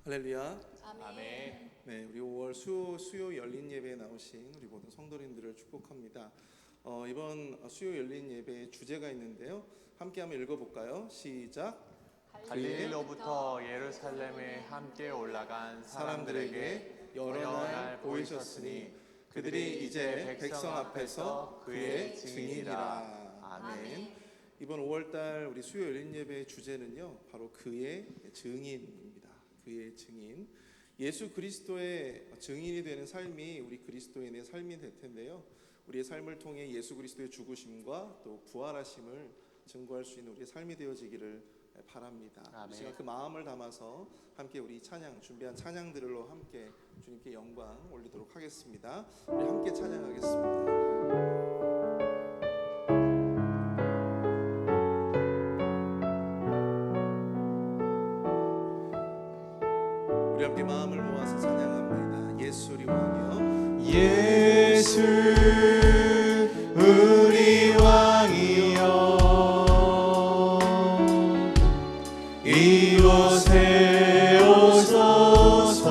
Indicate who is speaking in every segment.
Speaker 1: 할렐루야.
Speaker 2: 아멘.
Speaker 1: 네, 우리 5월 수요 열린 예배에 나오신 우리 모든 성도님들을 축복합니다. 이번 수요 열린 예배의 주제가 있는데요. 함께 한번 읽어볼까요? 시작.
Speaker 2: 갈릴리로부터 예루살렘에 함께 올라간 사람들에게 여러 날 보이셨으니 그들이 이제 백성 앞에서 그의 증인이라.
Speaker 1: 아멘. 이번 5월달 우리 수요 열린 예배의 주제는요, 바로 그의 증인입니다. 그의 증인. 예수 그리스도의 증인이 되는 삶이 우리 그리스도인의 삶이 될 텐데요. 우리의 삶을 통해 예수 그리스도의 죽으심과 또 부활하심을 증거할 수 있는 우리의 삶이 되어지기를 바랍니다. 이 시간 그 마음을 담아서 함께 우리 찬양, 준비한 찬양들로 함께 주님께 영광 올리도록 하겠습니다. 우리 함께 찬양하겠습니다. 우리 함께 마음을 모아서 찬양합니다. 예수 우리 왕이여,
Speaker 2: 예수 우리 왕이여, 이곳에 오소서.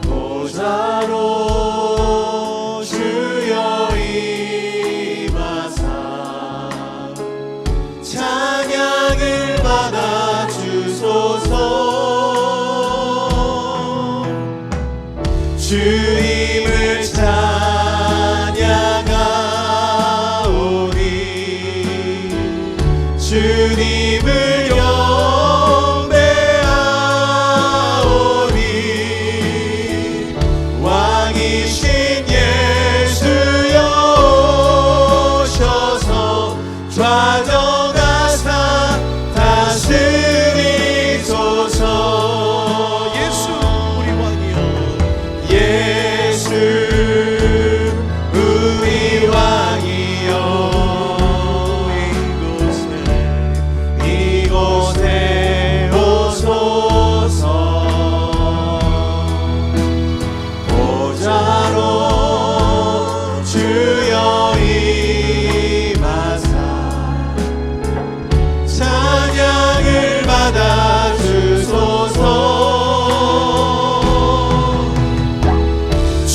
Speaker 2: 보좌로 주여 임하사 찬양을 받아 주소서. 주님을 찬양하오니 주님을 경배하오니 왕이신 예수여 오셔서 좌정하사 다스리소서.
Speaker 1: 예수 우리 왕이여,
Speaker 2: 예수 우리 왕이여, 이곳에 오소서. 보좌로 주여 임하사 찬양을 받아 주소서.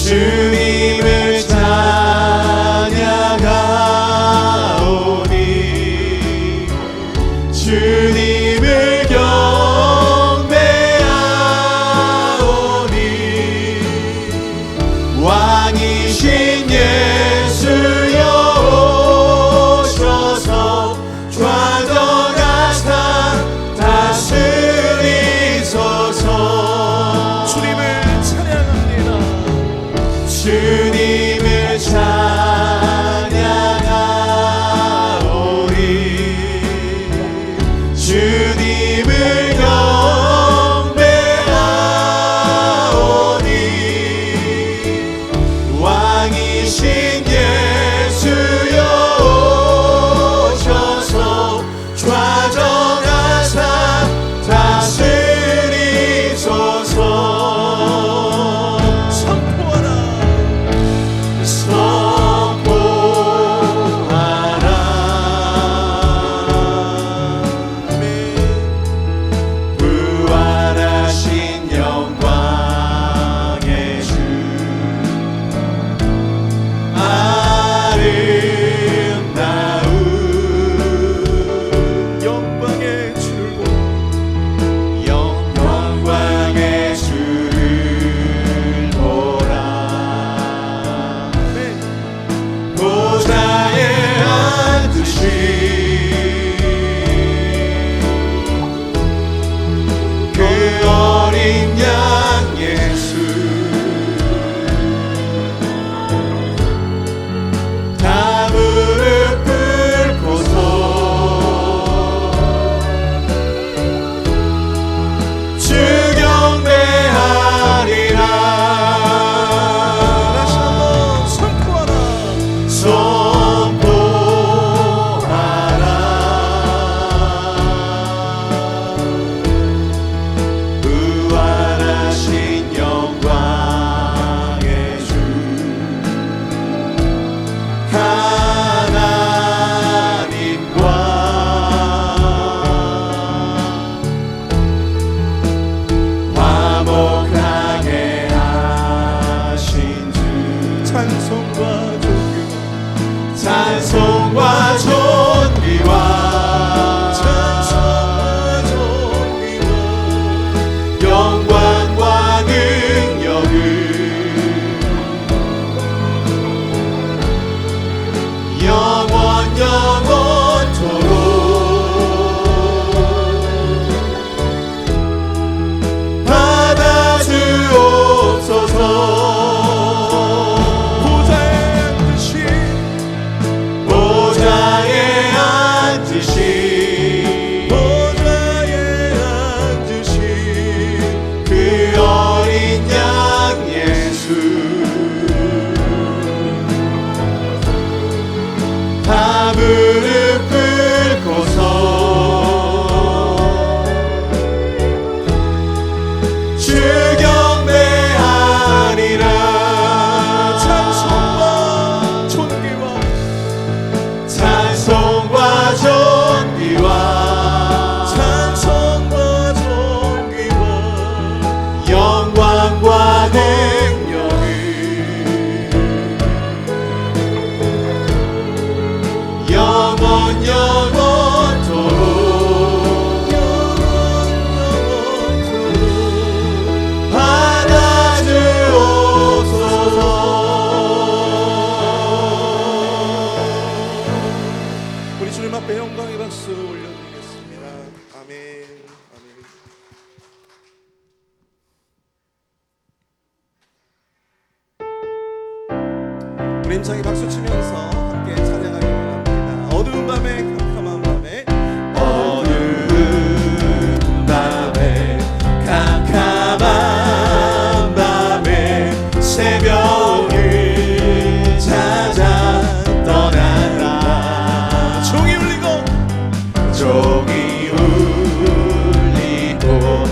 Speaker 2: 주님을 찬양하오니 주님을 경배하오니 왕이신 예수여 오셔서 좌정하사 다스리소서.
Speaker 1: 주님을 찬양합니다.
Speaker 2: 주님을 찬양하오니 주님을
Speaker 1: 우리 힘차게 박수 치면서 함께 찬양하기 원합니다. 어두운 밤에 캄캄한 밤에
Speaker 2: 어두운 밤에 캄캄한 밤에 새벽을 찾아 떠난다.
Speaker 1: 종이 울리고
Speaker 2: 종이 울리고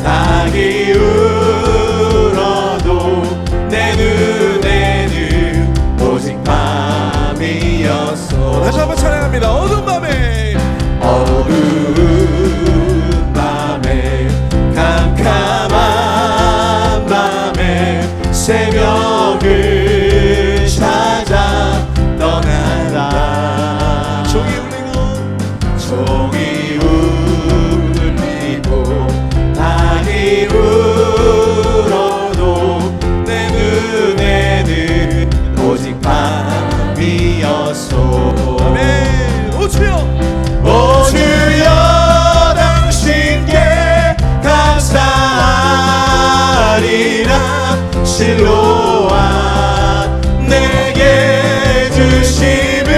Speaker 2: 닭이 울어도 내 눈에는 오직 밤이었어.
Speaker 1: 다시 한번 찬양합니다. 어두운 밤에
Speaker 2: 어두운 밤에 캄캄한 밤에 새벽을 찾아 떠난다.
Speaker 1: 종이
Speaker 2: 울리고 닭이 울어도 내 눈에는 오직 밤이었소.
Speaker 1: 아멘. 오 주여
Speaker 2: 오 주여 당신께 감사하리라. 실로와 내게 주심을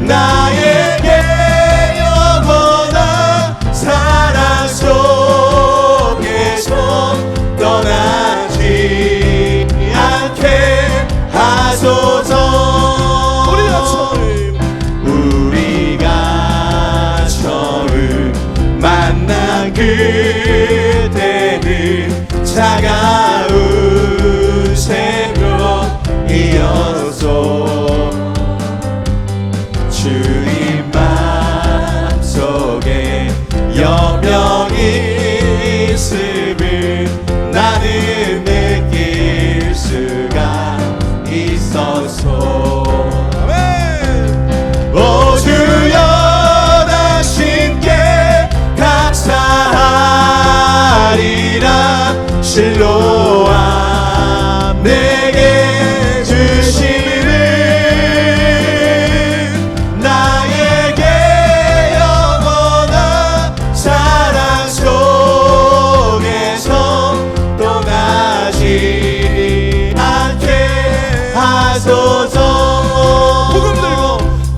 Speaker 2: 나에게 영원한 사랑 속에서 떠나지 않게 하소서. 우리가 처음 만난 그때는 차가운 새벽이었소. 주님 맘속에 여명이 있음을 나는 느낄 수가 있었소. 오 주여 당신께 감사하리라. 실로와 내게 주심을 나에게 영원한 사랑 속에서 떠나지 않게 하소서.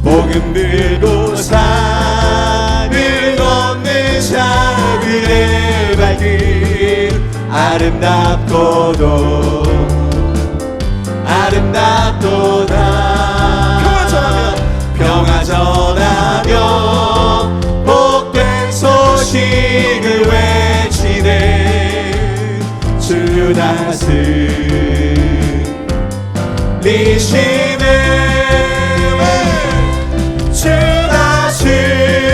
Speaker 2: 복음 들고 산을 걷는 자들의 발길 아름답도다. 평화 전하며 복된 소식을 외치네. 주 다스리시네. 주 다스리시네.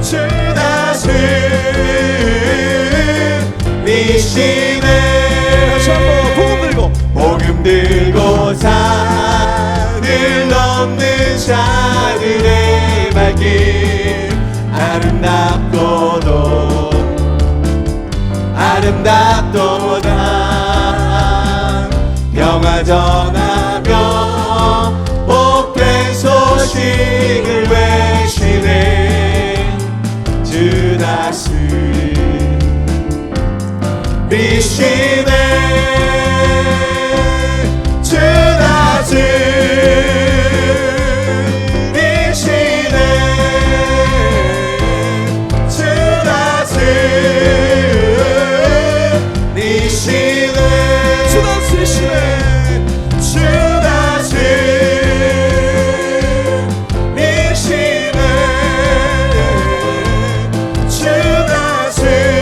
Speaker 2: 주 다스리시네. 복음 들고 산을 넘는 자들의 발길 아름답도다. 평화 전하며 복된 소식을 외치네. 주 다스리시네. 주 다스리시네. 주 다스리시네. 주 다스리시네. 주 다스리시네. 주 다스리시네.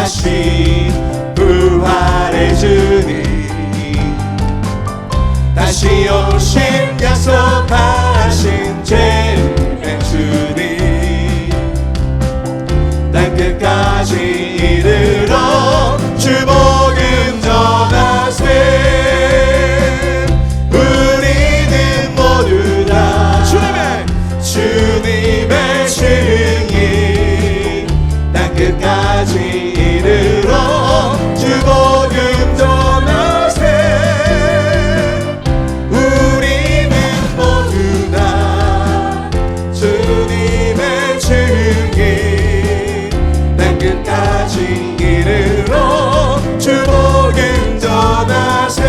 Speaker 2: 사신 부활의 주님 다시 오신 약속하신 죄의 주님 땅 끝까지 이르러 주 복음 전하세 우리는 모두 다 주님의 증인 땅 끝까지 이르러 주 복음 전하세 우리는 모두 다 주님의 증인 땅 끝까지 이르러 주 복음 전하세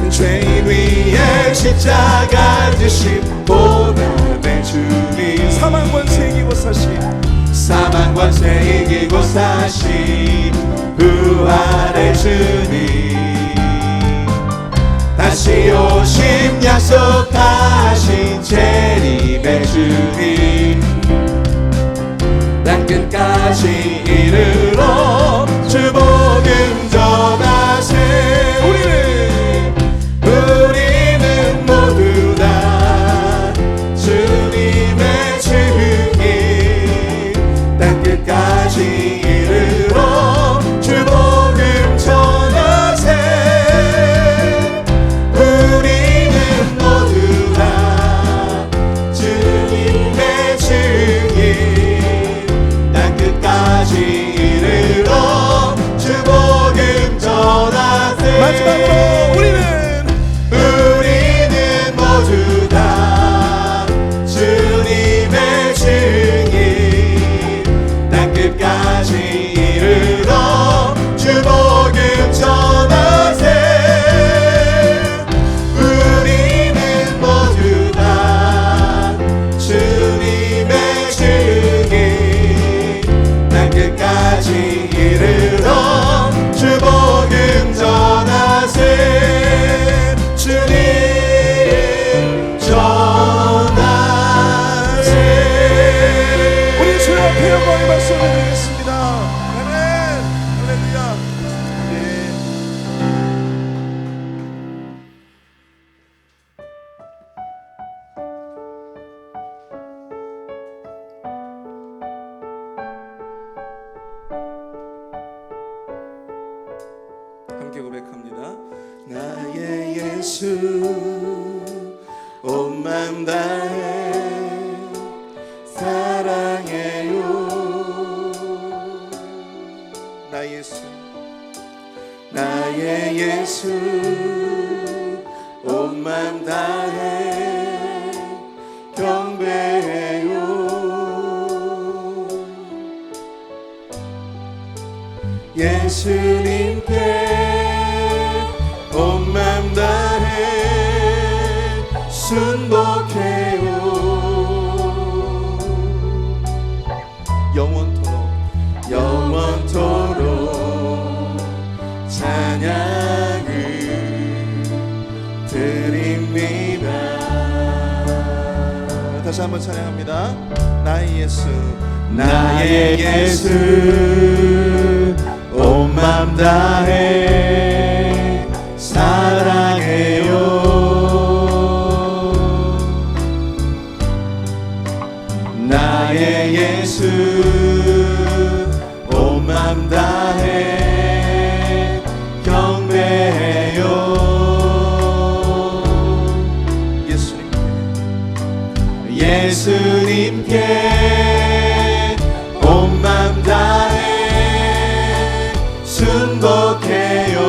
Speaker 2: 죄인 위에 십자가 지신 보답의 주님
Speaker 1: 사망 권세 이기고 사신
Speaker 2: 사망 권세 이기고 사신 부활의 주님 다시 오심 약속하신 재림의 주님 땅 끝까지 이르러 주 복음 전하세 우리는 모두 다 주님의 증인 땅 끝까지 이르러 주 복음 전하세 우리는 모두 다 주님의 증인 땅 끝까지 이르러 주 복음 전하세
Speaker 1: 마지막으로
Speaker 2: 우리는 모두 다 주님의 증인 땅 끝까지 이르러 주 복음 전하세 우리는 모두 다 주님의 증인 땅 끝까지 이르러 주 복음 전하세 주님 전하세
Speaker 1: 우리 주 앞에 영광의 박수 드리겠습니다. 아멘. 할렐루야. 네. 함께 고백합니다.
Speaker 2: 나의 예수 온 맘 다해 사랑해요
Speaker 1: 나의 예수
Speaker 2: 나의 예수 온 맘 다해 경배해요 예수님께 온 맘 다해 순복해요 영원토록 찬양을 드립니다
Speaker 1: 다시 한번 찬양합니다. 나의 예수
Speaker 2: 나의 예수 온 맘 다해 사랑해요 나의 예수 온 맘 다해 경배해요 예수님께 온 맘 다해 순복해요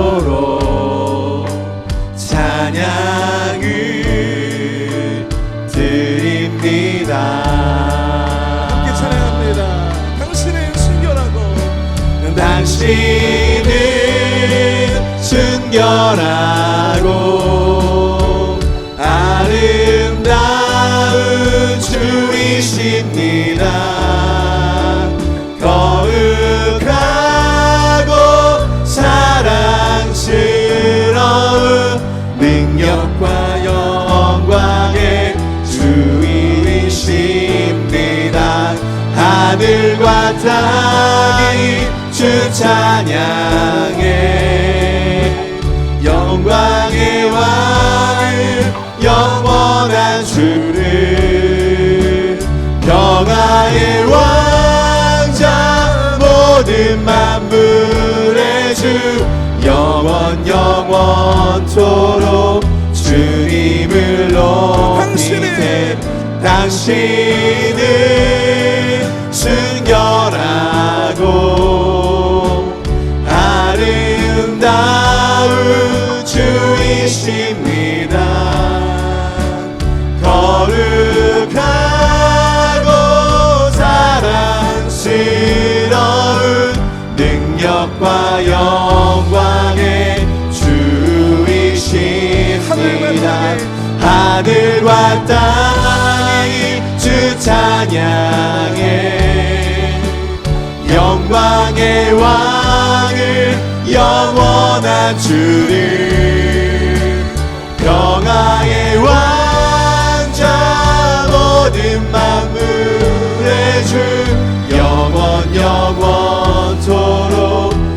Speaker 2: 영원토록 찬양을 드립니다
Speaker 1: 함께 찬양합니다. 당신은 순결하고
Speaker 2: 당신은 순결하고 아름다운 주이십니다 거룩하고 사랑스러운 능력과 영광에 하늘과 땅이 주 찬양해 영광의 왕을 영원한 주를 평화의 왕자 모든 만물의 주 영원토록 주님을 높이세 당신은 순결하고 아름다운 주이십니다. 거룩하고 사랑스러운 능력과 영광의 주이십니다. 하늘과 땅이 주 찬양해 영광의 왕을 영원한 주를 평화의 왕자 모든 만물의 주 영원토록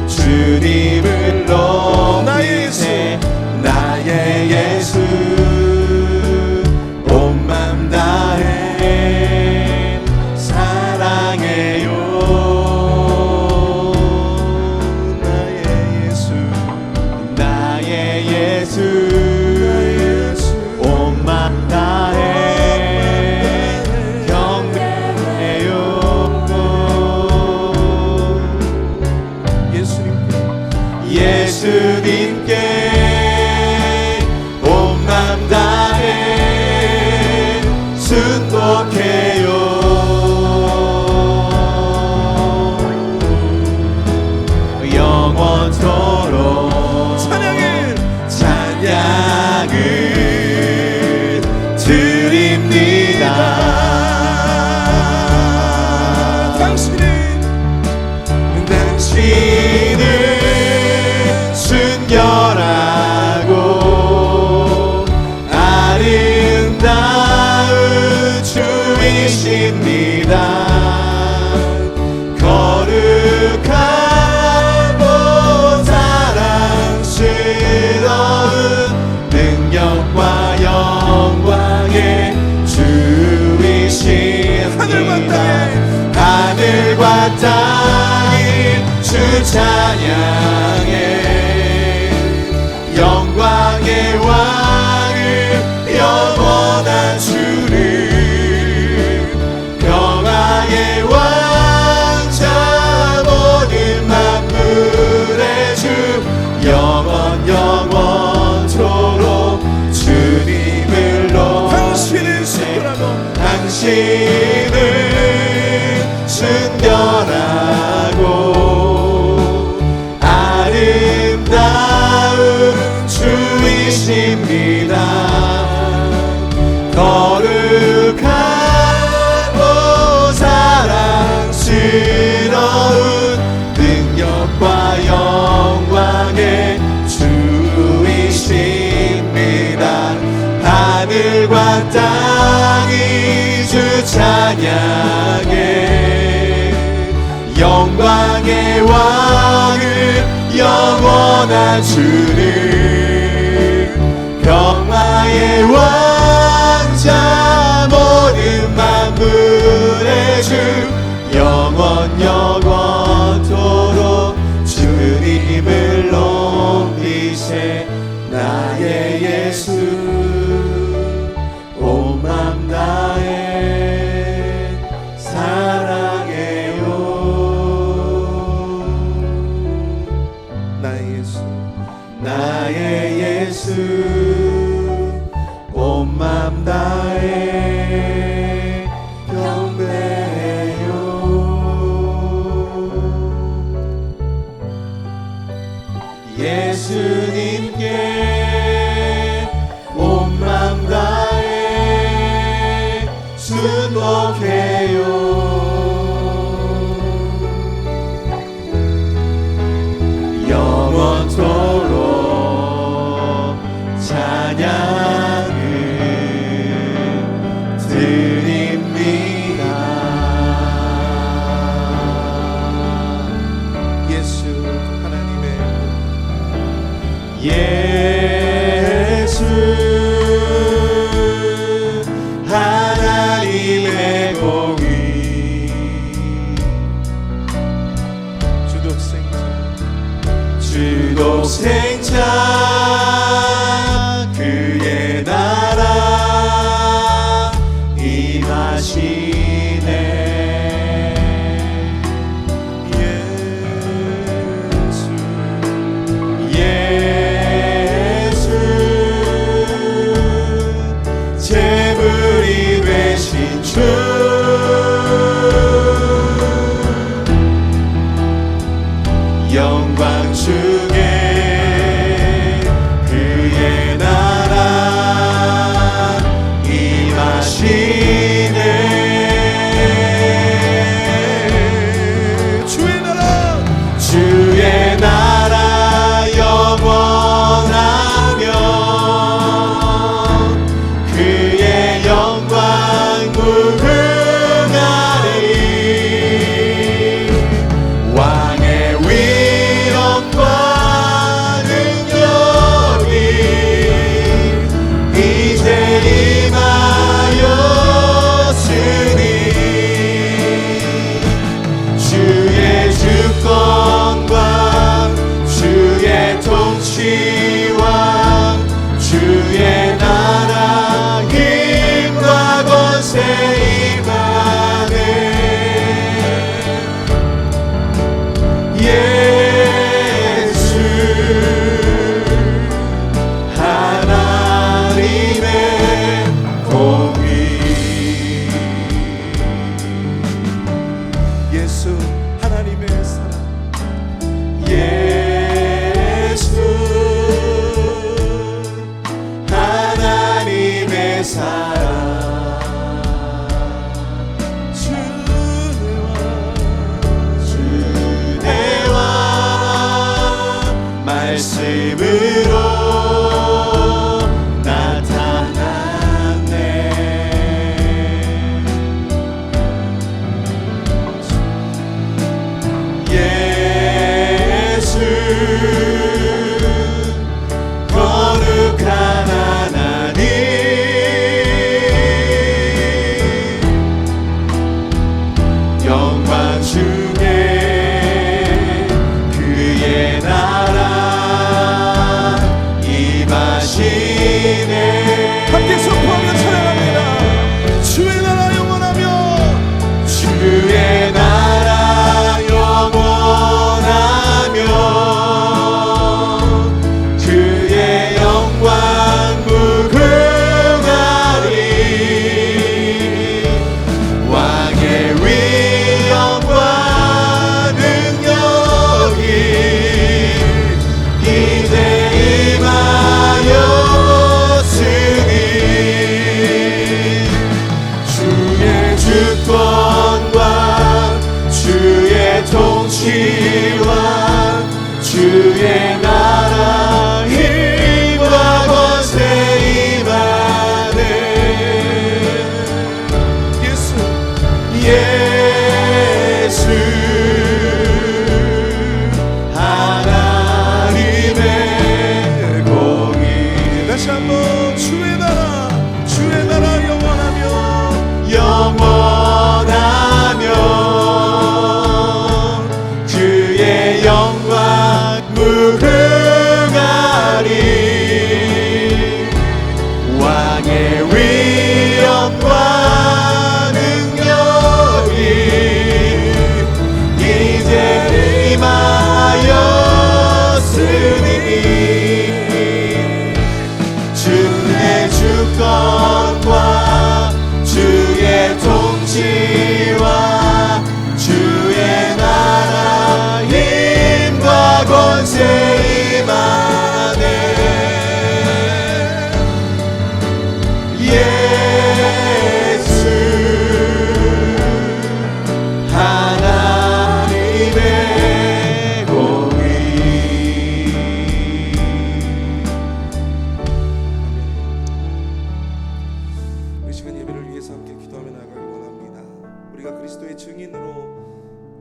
Speaker 2: 주님을 높이세 나의 예수 온 맘 다해 사랑해요 나의 예수 온 맘 다해 경배해요 예수님께 온 맘 다해 순복해요 영원토록 찬양을 드립니다. 당신은 순결하고 아름다운 주이십니다. 거룩하고 사랑스러운 능력과 영광의 주이십니다. 하늘과 땅이 주 찬양해 영광의 왕을 영원한 주를 평화의 왕자 모든 만물의 주 영원토록 주님을 높이세 당신은 순결하고 아름다운 주이십니다. 거룩하고 사랑스러운 능력과 영광의 주이십니다. 하늘과 땅이 주 찬양해 영광의 왕을 영원한 주를 평화의 왕자 모든 만물의 주 영원토록 주님을 높이세 나의 예수 온 맘 다해 사랑해요 나의 예수 온 맘 다해 경배해요 예수님께 온 맘 다해 순복해요 영원토록 찬양을 드립니다. 독생자 그의 나라 임하시네. 예수 제물이 되신 주 영광 중에 그의 나라 임하시네. 주의 나라 영원하며 그의 영광 무궁하리. 왕의 위엄과 능력이 이제 임하였으니 주의 주권과 주의 통치와 주의 나라 힘과 권세 임하네. 예수 하나님의 공의. 예수 하나님의 사랑. 예수 하나님의 사랑. 주내와 말씀으로 나타났네. 예수 거룩한 하나님 영광 중에 그의 나라 임하시네.
Speaker 1: 함께 선포하며 찬양합니다. 주의 나라 영원하며
Speaker 2: 주의 나라 영원하며 그의 영광 무궁하리. 왕의 위엄과 능력이 이제 임하였으니 주의 주권과 주의 통치와 주의 나라 힘과 권세 임하네. 예수 하나님의 공의.
Speaker 1: 다시 한번 주의 나라 영원하며
Speaker 2: 영원하며 그의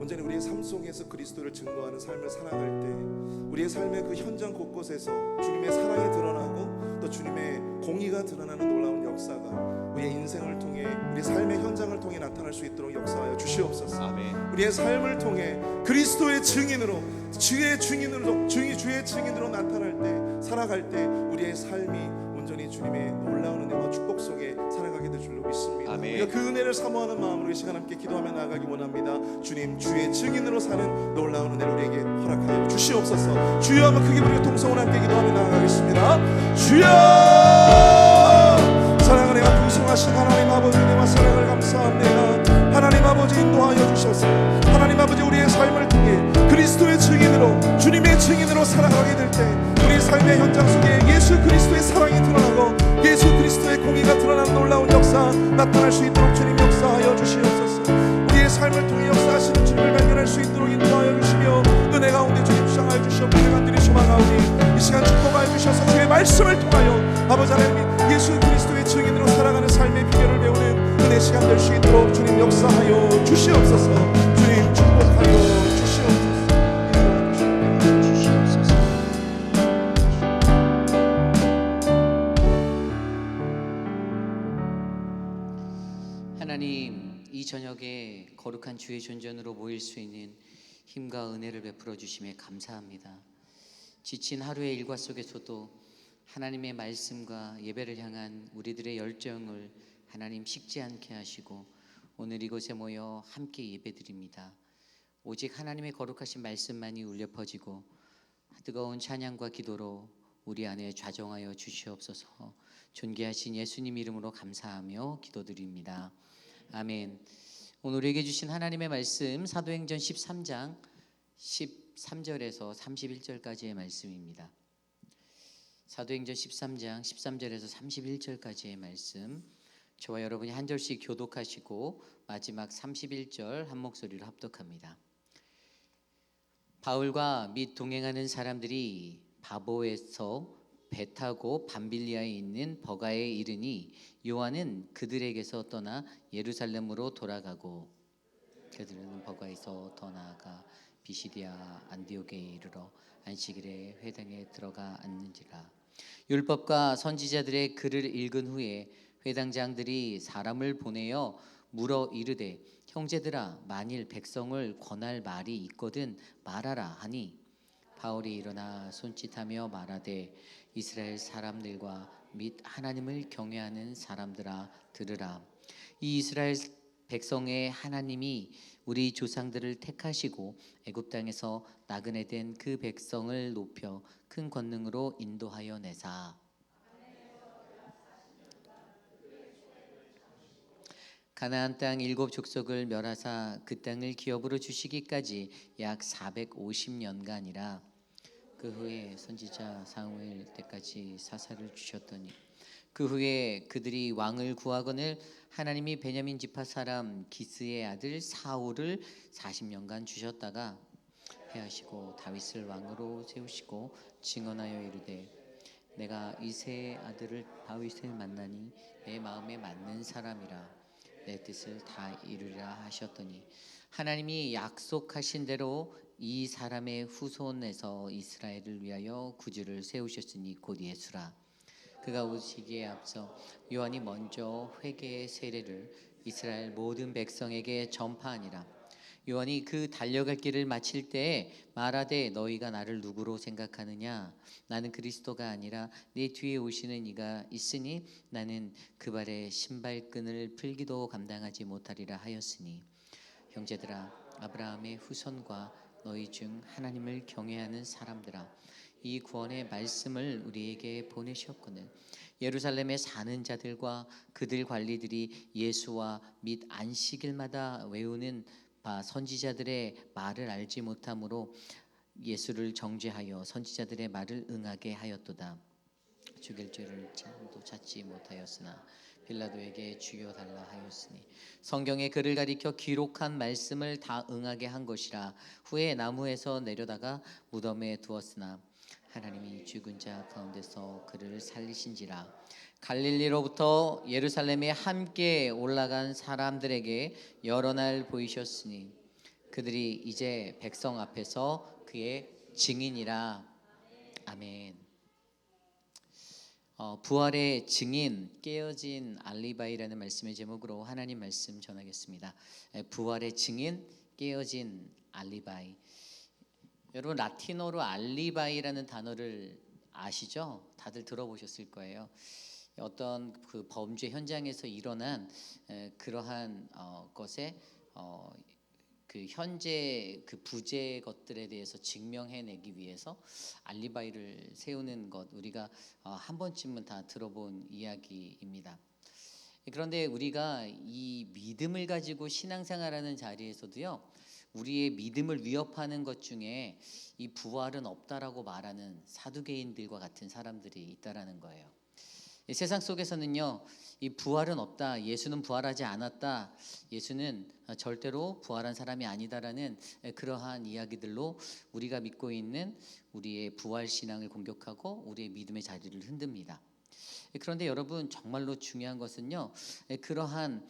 Speaker 1: 온전히 우리의 삶 속에서 그리스도를 증거하는 삶을 살아갈 때 우리의 삶의 그 현장 곳곳에서 주님의 사랑이 드러나고 또 주님의 공의가 드러나는 놀라운 역사가 우리의 인생을 통해 우리의 삶의 현장을 통해 나타날 수 있도록 역사하여 주시옵소서.
Speaker 2: 아멘.
Speaker 1: 우리의 삶을 통해 그리스도의 증인으로 주의 증인으로 나타날 때 살아갈 때 우리의 삶이 온전히 주님의 놀라운 은혜와 축복 속에 살아가게 될 줄로 믿습니다.
Speaker 2: 아멘.
Speaker 1: 우리가 그 은혜를 사모하는 마음으로 이 시간 함께 기도하며 나아가기 원합니다. 주님, 주의 증인으로 사는 놀라운 은혜를 우리에게 허락하여 주시옵소서. 주여, 한번 크게 부르고 동성으로 함께 기도하며 나아가겠습니다. 주여, 사랑을 내가 풍성하신 하나님 아버지, 은혜와 사랑을 감사합니다. 하나님 아버지, 인도하여 주셔서 하나님 아버지, 우리의 삶을 통해 그리스도의 증인으로, 주님의 증인으로 살아가게 될 때 우리의 삶의 현장 속에 예수 그리스도의 사랑이 드러나고 예수 그리스도의 공의가 드러나는 놀라운 역사 나타날 수 있도록 주님 역사하여 주시옵소서. 우리의 삶을 통해 역사하시는 주님을 발견할 수 있도록 인도하여 주시며 은혜 가운데 주님 주장하여 주시옵고 간절히 소망하오니 이 시간 축복하여 주셔서 주의 말씀을 통하여 아버지 하나님 예수 그리스도의 증인으로 살아가는 삶의 비결을 배우는 은혜 시간 될 수 있도록 주님 역사하여 주시옵소서. 주님 축복하여 주시옵소서.
Speaker 3: 하나님, 이 저녁에 거룩한 주의 존전으로 모일 수 있는 힘과 은혜를 베풀어 주심에 감사합니다. 지친 하루의 일과 속에서도 하나님의 말씀과 예배를 향한 우리들의 열정을 하나님 식지 않게 하시고 오늘 이곳에 모여 함께 예배드립니다. 오직 하나님의 거룩하신 말씀만이 울려 퍼지고 뜨거운 찬양과 기도로 우리 안에 좌정하여 주시옵소서. 존귀하신 예수님 이름으로 감사하며 기도드립니다. 아멘. 오늘 우리에게 주신 하나님의 말씀 사도행전 13장 13절에서 31절까지의 말씀입니다. 사도행전 13장 13절에서 31절까지의 말씀, 저와 여러분이 한 절씩 교독하시고 마지막 31절 한 목소리로 합독합니다. 바울과 및 동행하는 사람들이 바보에서 배 타고 밤빌리아에 있는 버가에 이르니 요한은 그들에게서 떠나 예루살렘으로 돌아가고 그들은 버가에서 더 나아가 비시디아 안디옥에 이르러 안식일에 회당에 들어가 앉는지라. 율법과 선지자들의 글을 읽은 후에 회당장들이 사람을 보내어 물어 이르되 형제들아, 만일 백성을 권할 말이 있거든 말하라 하니 바울이 일어나 손짓하며 말하되 이스라엘 사람들과 및 하나님을 경외하는 사람들아 들으라. 이 이스라엘 백성의 하나님이 우리 조상들을 택하시고 애굽 땅에서 나그네 된 그 백성을 높여 큰 권능으로 인도하여 내사 가나안 땅 7 족속을 멸하사 그 땅을 기업으로 주시기까지 약 450년간이라. 그 후에 선지자 사무엘 때까지 사사를 주셨더니 그 후에 그들이 왕을 구하거늘 하나님이 베냐민 지파 사람 기스의 아들 사울을 40년간 주셨다가 해하시고 다윗을 왕으로 세우시고 증언하여 이르되 내가 이새의 아들을 다윗을 만나니 내 마음에 맞는 사람이라 내 뜻을 다 이루리라 하셨더니 하나님이 약속하신 대로 이 사람의 후손에서 이스라엘을 위하여 구주를 세우셨으니 곧 예수라. 그가 오시기에 앞서 요한이 먼저 회개의 세례를 이스라엘 모든 백성에게 전파하니라. 요한이 그 달려갈 길을 마칠 때에 말하되 너희가 나를 누구로 생각하느냐? 나는 그리스도가 아니라 내 뒤에 오시는 이가 있으니 나는 그 발에 신발끈을 풀기도 감당하지 못하리라 하였으니 형제들아, 아브라함의 후손과 너희 중 하나님을 경외하는 사람들아, 이 구원의 말씀을 우리에게 보내셨거늘 예루살렘에 사는 자들과 그들 관리들이 예수와 및 안식일마다 외우는 바 선지자들의 말을 알지 못함으로 예수를 정죄하여 선지자들의 말을 응하게 하였도다. 죽일 죄를 또 찾지 못하였으나 빌라도에게 죽여달라 하였으니 성경에 그를 가리켜 기록한 말씀을 다 응하게 한 것이라. 후에 나무에서 내려다가 무덤에 두었으나 하나님이 죽은 자 가운데서 그를 살리신지라. 갈릴리로부터 예루살렘에 함께 올라간 사람들에게 여러 날 보이셨으니 그들이 이제 백성 앞에서 그의 증인이라. 아멘. 부활의 증인, 깨어진 알리바이라는 말씀의 제목으로 하나님 말씀 전하겠습니다. 부활의 증인, 깨어진 알리바이. 여러분 라틴어로 알리바이라는 단어를 아시죠? 다들 들어보셨을 거예요. 어떤 그 범죄 현장에서 일어난 그러한 것에 그 현재 그 부재 것들에 대해서 증명해내기 위해서 알리바이를 세우는 것, 우리가 한 번쯤은 다 들어본 이야기입니다. 그런데 우리가 이 믿음을 가지고 신앙생활하는 자리에서도요, 우리의 믿음을 위협하는 것 중에 이 부활은 없다라고 말하는 사두개인들과 같은 사람들이 있다라는 거예요. 이 세상 속에서는요, 이 부활은 없다, 예수는 부활하지 않았다, 예수는 절대로 부활한 사람이 아니다라는 그러한 이야기들로 우리가 믿고 있는 우리의 부활 신앙을 공격하고 우리의 믿음의 자리를 흔듭니다. 그런데 여러분, 정말로 중요한 것은요, 그러한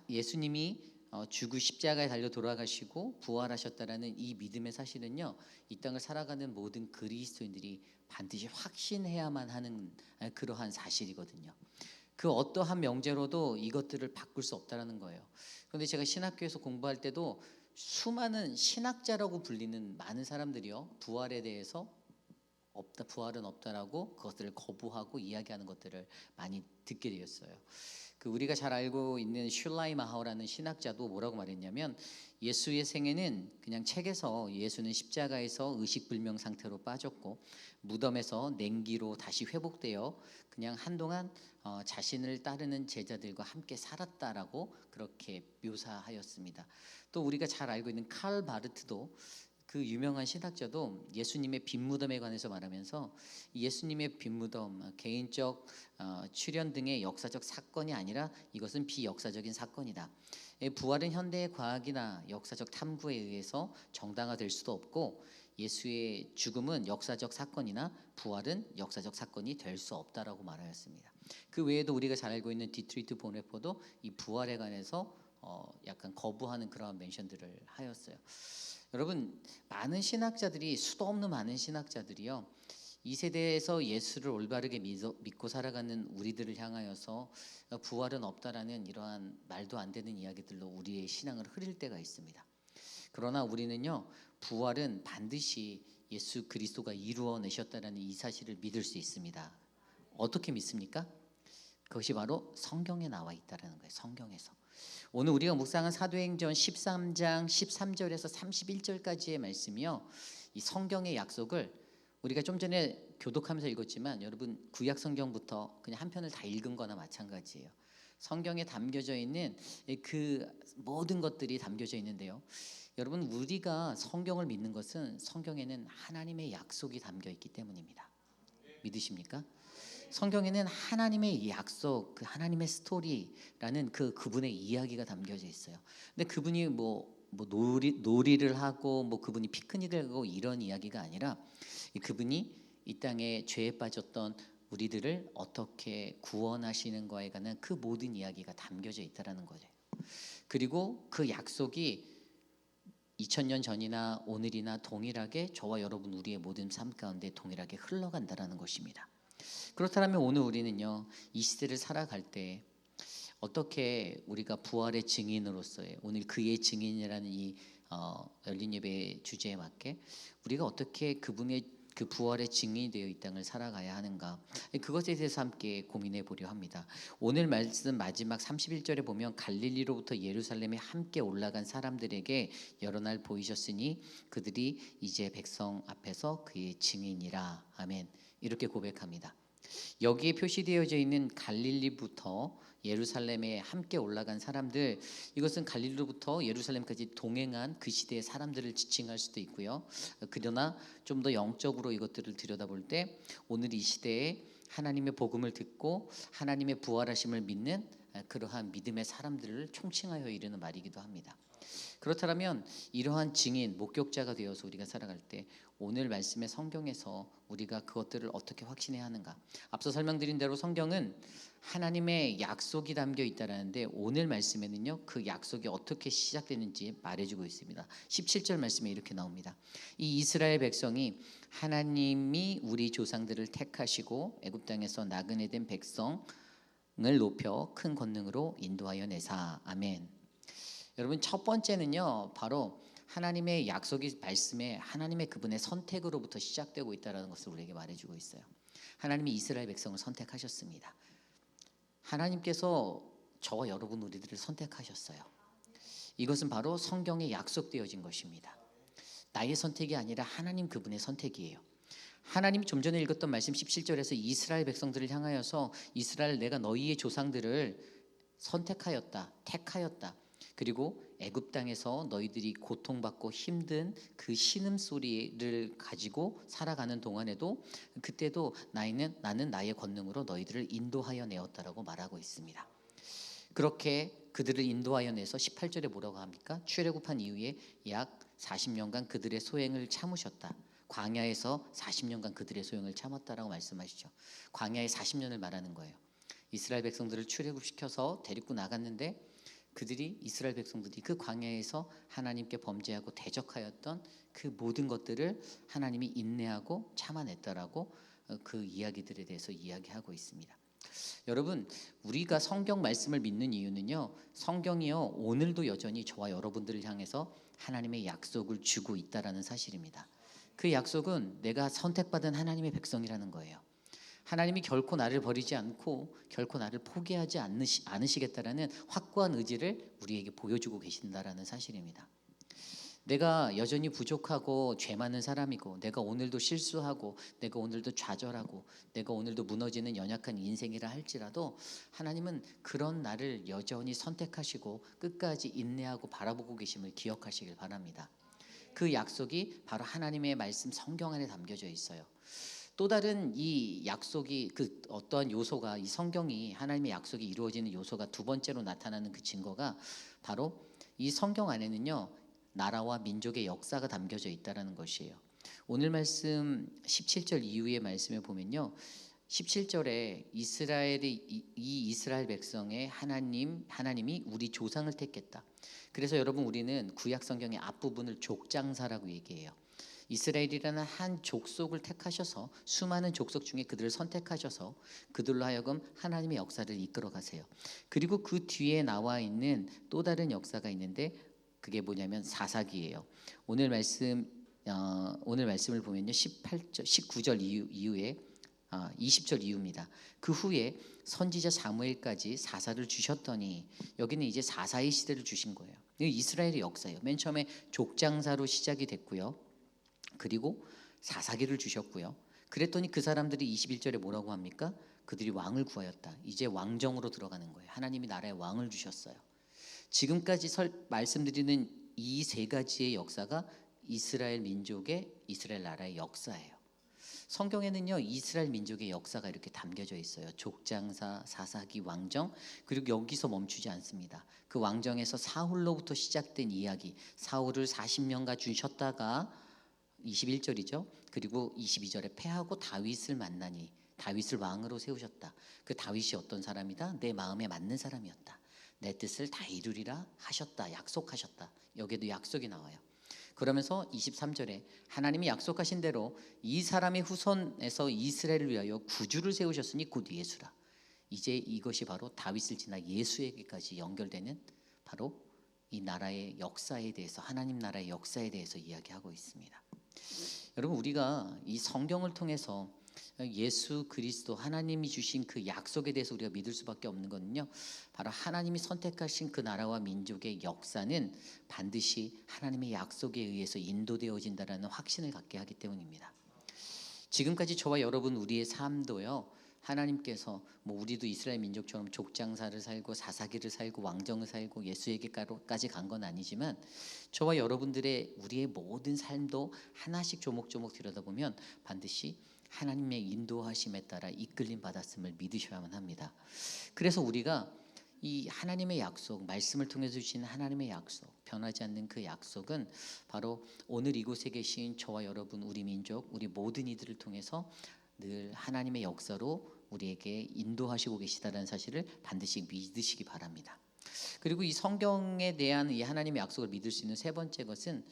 Speaker 3: 예수님이 죽으 십자가에 달려 돌아가시고 부활하셨다라는 이 믿음의 사실은요, 이 땅을 살아가는 모든 그리스도인들이 반드시 확신해야만 하는 그러한 사실이거든요. 그 어떠한 명제로도 이것들을 바꿀 수 없다라는 거예요. 그런데 제가 신학교에서 공부할 때도 수많은 신학자라고 불리는 많은 사람들이요, 부활에 대해서 없다, 부활은 없다라고 그것들을 거부하고 이야기하는 것들을 많이 듣게 되었어요. 그 우리가 잘 알고 있는 슐라이마하오라는 신학자도 뭐라고 말했냐면, 예수의 생애는 그냥 책에서 예수는 십자가에서 의식불명 상태로 빠졌고 무덤에서 냉기로 다시 회복되어 그냥 한동안 자신을 따르는 제자들과 함께 살았다라고 그렇게 묘사하였습니다. 또 우리가 잘 알고 있는 칼 바르트도, 그 유명한 신학자도 예수님의 빈무덤에 관해서 말하면서 예수님의 빈무덤, 개인적 출현 등의 역사적 사건이 아니라 이것은 비역사적인 사건이다. 부활은 현대의 과학이나 역사적 탐구에 의해서 정당화될 수도 없고, 예수의 죽음은 역사적 사건이나 부활은 역사적 사건이 될 수 없다라고 말하였습니다. 그 외에도 우리가 잘 알고 있는 디트리트 보네포도 이 부활에 관해서 약간 거부하는 그러한 멘션들을 하였어요. 여러분, 많은 신학자들이, 수도 없는 많은 신학자들이요, 이 세대에서 예수를 올바르게 믿고 살아가는 우리들을 향하여서 부활은 없다라는 이러한 말도 안 되는 이야기들로 우리의 신앙을 흐릴 때가 있습니다. 그러나 우리는요, 부활은 반드시 예수 그리스도가 이루어내셨다라는 이 사실을 믿을 수 있습니다. 어떻게 믿습니까? 그것이 바로 성경에 나와 있다라는 거예요. 성경에서. 오늘 우리가 묵상한 사도행전 13장 13절에서 31절까지의 말씀이요, 이 성경의 약속을 우리가 좀 전에 교독하면서 읽었지만, 여러분 구약 성경부터 그냥 한 편을 다 읽은 거나 마찬가지예요. 성경에 담겨져 있는 그 모든 것들이 담겨져 있는데요, 여러분 우리가 성경을 믿는 것은 성경에는 하나님의 약속이 담겨 있기 때문입니다. 믿으십니까? 성경에는 하나님의 약속, 그 하나님의 스토리라는 그분의 이야기가 담겨져 있어요. 근데 그분이 놀이를 하고 그분이 피크닉을 하고 이런 이야기가 아니라, 그분이 이 땅에 죄에 빠졌던 우리들을 어떻게 구원하시는 거에 관한 그 모든 이야기가 담겨져 있다라는 거죠. 그리고 그 약속이 2000년 전이나 오늘이나 동일하게 저와 여러분 우리의 모든 삶 가운데 동일하게 흘러간다라는 것입니다. 그렇다면 오늘 우리는요, 이 시대를 살아갈 때 어떻게 우리가 부활의 증인으로서의, 오늘 그의 증인이라는 이 열린 예배의 주제에 맞게 우리가 어떻게 그분의 그 부활의 증인이 되어 이 땅을 살아가야 하는가, 그것에 대해서 함께 고민해 보려 합니다. 오늘 말씀 마지막 31절에 보면, 갈릴리로부터 예루살렘에 함께 올라간 사람들에게 여러 날 보이셨으니 그들이 이제 백성 앞에서 그의 증인이라. 아멘. 이렇게 고백합니다. 여기에 표시되어져 있는 갈릴리부터 예루살렘에 함께 올라간 사람들, 이것은 갈릴리로부터 예루살렘까지 동행한 그 시대의 사람들을 지칭할 수도 있고요. 그러나 좀 더 영적으로 이것들을 들여다볼 때 오늘 이 시대에 하나님의 복음을 듣고 하나님의 부활하심을 믿는 그러한 믿음의 사람들을 총칭하여 이르는 말이기도 합니다. 그렇다면 이러한 증인, 목격자가 되어서 우리가 살아갈 때 오늘 말씀의 성경에서 우리가 그것들을 어떻게 확신해야 하는가? 앞서 설명드린 대로 성경은 하나님의 약속이 담겨 있다라는데 오늘 말씀에는요 그 약속이 어떻게 시작되는지 말해주고 있습니다. 17절 말씀에 이렇게 나옵니다. 이 이스라엘 백성이 하나님이 우리 조상들을 택하시고 애굽 땅에서 나그네 된 백성을 높여 큰 권능으로 인도하여 내사. 아멘. 여러분 첫 번째는요 바로 하나님의 약속이 말씀에 하나님의 그분의 선택으로부터 시작되고 있다는 것을 우리에게 말해주고 있어요. 하나님이 이스라엘 백성을 선택하셨습니다. 하나님께서 저와 여러분 우리들을 선택하셨어요. 이것은 바로 성경에 약속되어진 것입니다. 나의 선택이 아니라 하나님 그분의 선택이에요. 하나님이 좀 전에 읽었던 말씀 17절에서 이스라엘 백성들을 향하여서 이스라엘 내가 너희의 조상들을 선택하였다, 택하였다. 그리고 애굽 땅에서 너희들이 고통받고 힘든 그 신음소리를 가지고 살아가는 동안에도 그때도 나는 나의 권능으로 너희들을 인도하여 내었다라고 말하고 있습니다. 그렇게 그들을 인도하여 내서 18절에 뭐라고 합니까? 출애굽한 이후에 약 40년간 그들의 소행을 참으셨다. 광야에서 40년간 그들의 소행을 참았다라고 말씀하시죠. 광야의 40년을 말하는 거예요. 이스라엘 백성들을 출애굽시켜서 데리고 나갔는데 그들이 이스라엘 백성들이 그 광야에서 하나님께 범죄하고 대적하였던 그 모든 것들을 하나님이 인내하고 참아냈다라고 그 이야기들에 대해서 이야기하고 있습니다. 여러분 우리가 성경 말씀을 믿는 이유는요 성경이요 오늘도 여전히 저와 여러분들을 향해서 하나님의 약속을 주고 있다라는 사실입니다. 그 약속은 내가 선택받은 하나님의 백성이라는 거예요. 하나님이 결코 나를 버리지 않고 결코 나를 포기하지 않으시겠다라는 확고한 의지를 우리에게 보여주고 계신다라는 사실입니다. 내가 여전히 부족하고 죄 많은 사람이고 내가 오늘도 실수하고 내가 오늘도 좌절하고 내가 오늘도 무너지는 연약한 인생이라 할지라도 하나님은 그런 나를 여전히 선택하시고 끝까지 인내하고 바라보고 계심을 기억하시길 바랍니다. 그 약속이 바로 하나님의 말씀 성경 안에 담겨져 있어요. 또 다른 이 약속이 그 어떠한 요소가 이 성경이 하나님의 약속이 이루어지는 요소가 두 번째로 나타나는 그 증거가 바로 이 성경 안에는요 나라와 민족의 역사가 담겨져 있다는 것이에요. 오늘 말씀 17절 이후의 말씀에 보면요 17절에 이스라엘 백성의 하나님이 우리 조상을 택했다. 그래서 여러분 우리는 구약 성경의 앞부분을 족장사라고 얘기해요. 이스라엘이라는 한 족속을 택하셔서 수많은 족속 중에 그들을 선택하셔서 그들로 하여금 하나님의 역사를 이끌어 가세요. 그리고 그 뒤에 나와 있는 또 다른 역사가 있는데 그게 뭐냐면 사사기예요. 오늘 말씀을 보면요 19절 이후에 20절 이후입니다. 그 후에 선지자 사무엘까지 사사를 주셨더니 여기는 이제 사사의 시대를 주신 거예요. 이스라엘의 역사예요. 맨 처음에 족장사로 시작이 됐고요. 그리고 사사기를 주셨고요. 그랬더니 그 사람들이 21절에 뭐라고 합니까? 그들이 왕을 구하였다. 이제 왕정으로 들어가는 거예요. 하나님이 나라에 왕을 주셨어요. 지금까지 말씀드리는 이 세 가지의 역사가 이스라엘 민족의 이스라엘 나라의 역사예요. 성경에는요 이스라엘 민족의 역사가 이렇게 담겨져 있어요. 족장사, 사사기, 왕정. 그리고 여기서 멈추지 않습니다. 그 왕정에서 사울로부터 시작된 이야기. 사울을 40년간 주셨다가 21절이죠. 그리고 22절에 패하고 다윗을 만나니 다윗을 왕으로 세우셨다. 그 다윗이 어떤 사람이다? 내 마음에 맞는 사람이었다. 내 뜻을 다 이루리라 하셨다. 약속하셨다. 여기에도 약속이 나와요. 그러면서 23절에 하나님이 약속하신 대로 이 사람의 후손에서 이스라엘을 위하여 구주를 세우셨으니 곧 예수라. 이제 이것이 바로 다윗을 지나 예수에게까지 연결되는 바로 이 나라의 역사에 대해서 하나님 나라의 역사에 대해서 이야기하고 있습니다. 여러분 우리가 이 성경을 통해서 예수 그리스도 하나님이 주신 그 약속에 대해서 우리가 믿을 수밖에 없는 것은요 바로 하나님이 선택하신 그 나라와 민족의 역사는 반드시 하나님의 약속에 의해서 인도되어진다라는 확신을 갖게 하기 때문입니다. 지금까지 저와 여러분 우리의 삶도요 하나님께서 우리도 이스라엘 민족처럼 족장사를 살고 사사기를 살고 왕정을 살고 예수에게까지 간 건 아니지만 저와 여러분들의 우리의 모든 삶도 하나씩 조목조목 들여다보면 반드시 하나님의 인도하심에 따라 이끌림 받았음을 믿으셔야만 합니다. 그래서 우리가 이 하나님의 약속, 말씀을 통해서 주시는 하나님의 약속, 변하지 않는 그 약속은 바로 오늘 이곳에 계신 저와 여러분, 우리 민족, 우리 모든 이들을 통해서 늘 하나님의 역사로 우리에게 인도하시고 계시다는 사실을 반드시 믿으시기 바랍니다. 그리고 이 성경에 대한 이 하나님의 약속을 믿을 수 있는 세 번째 것은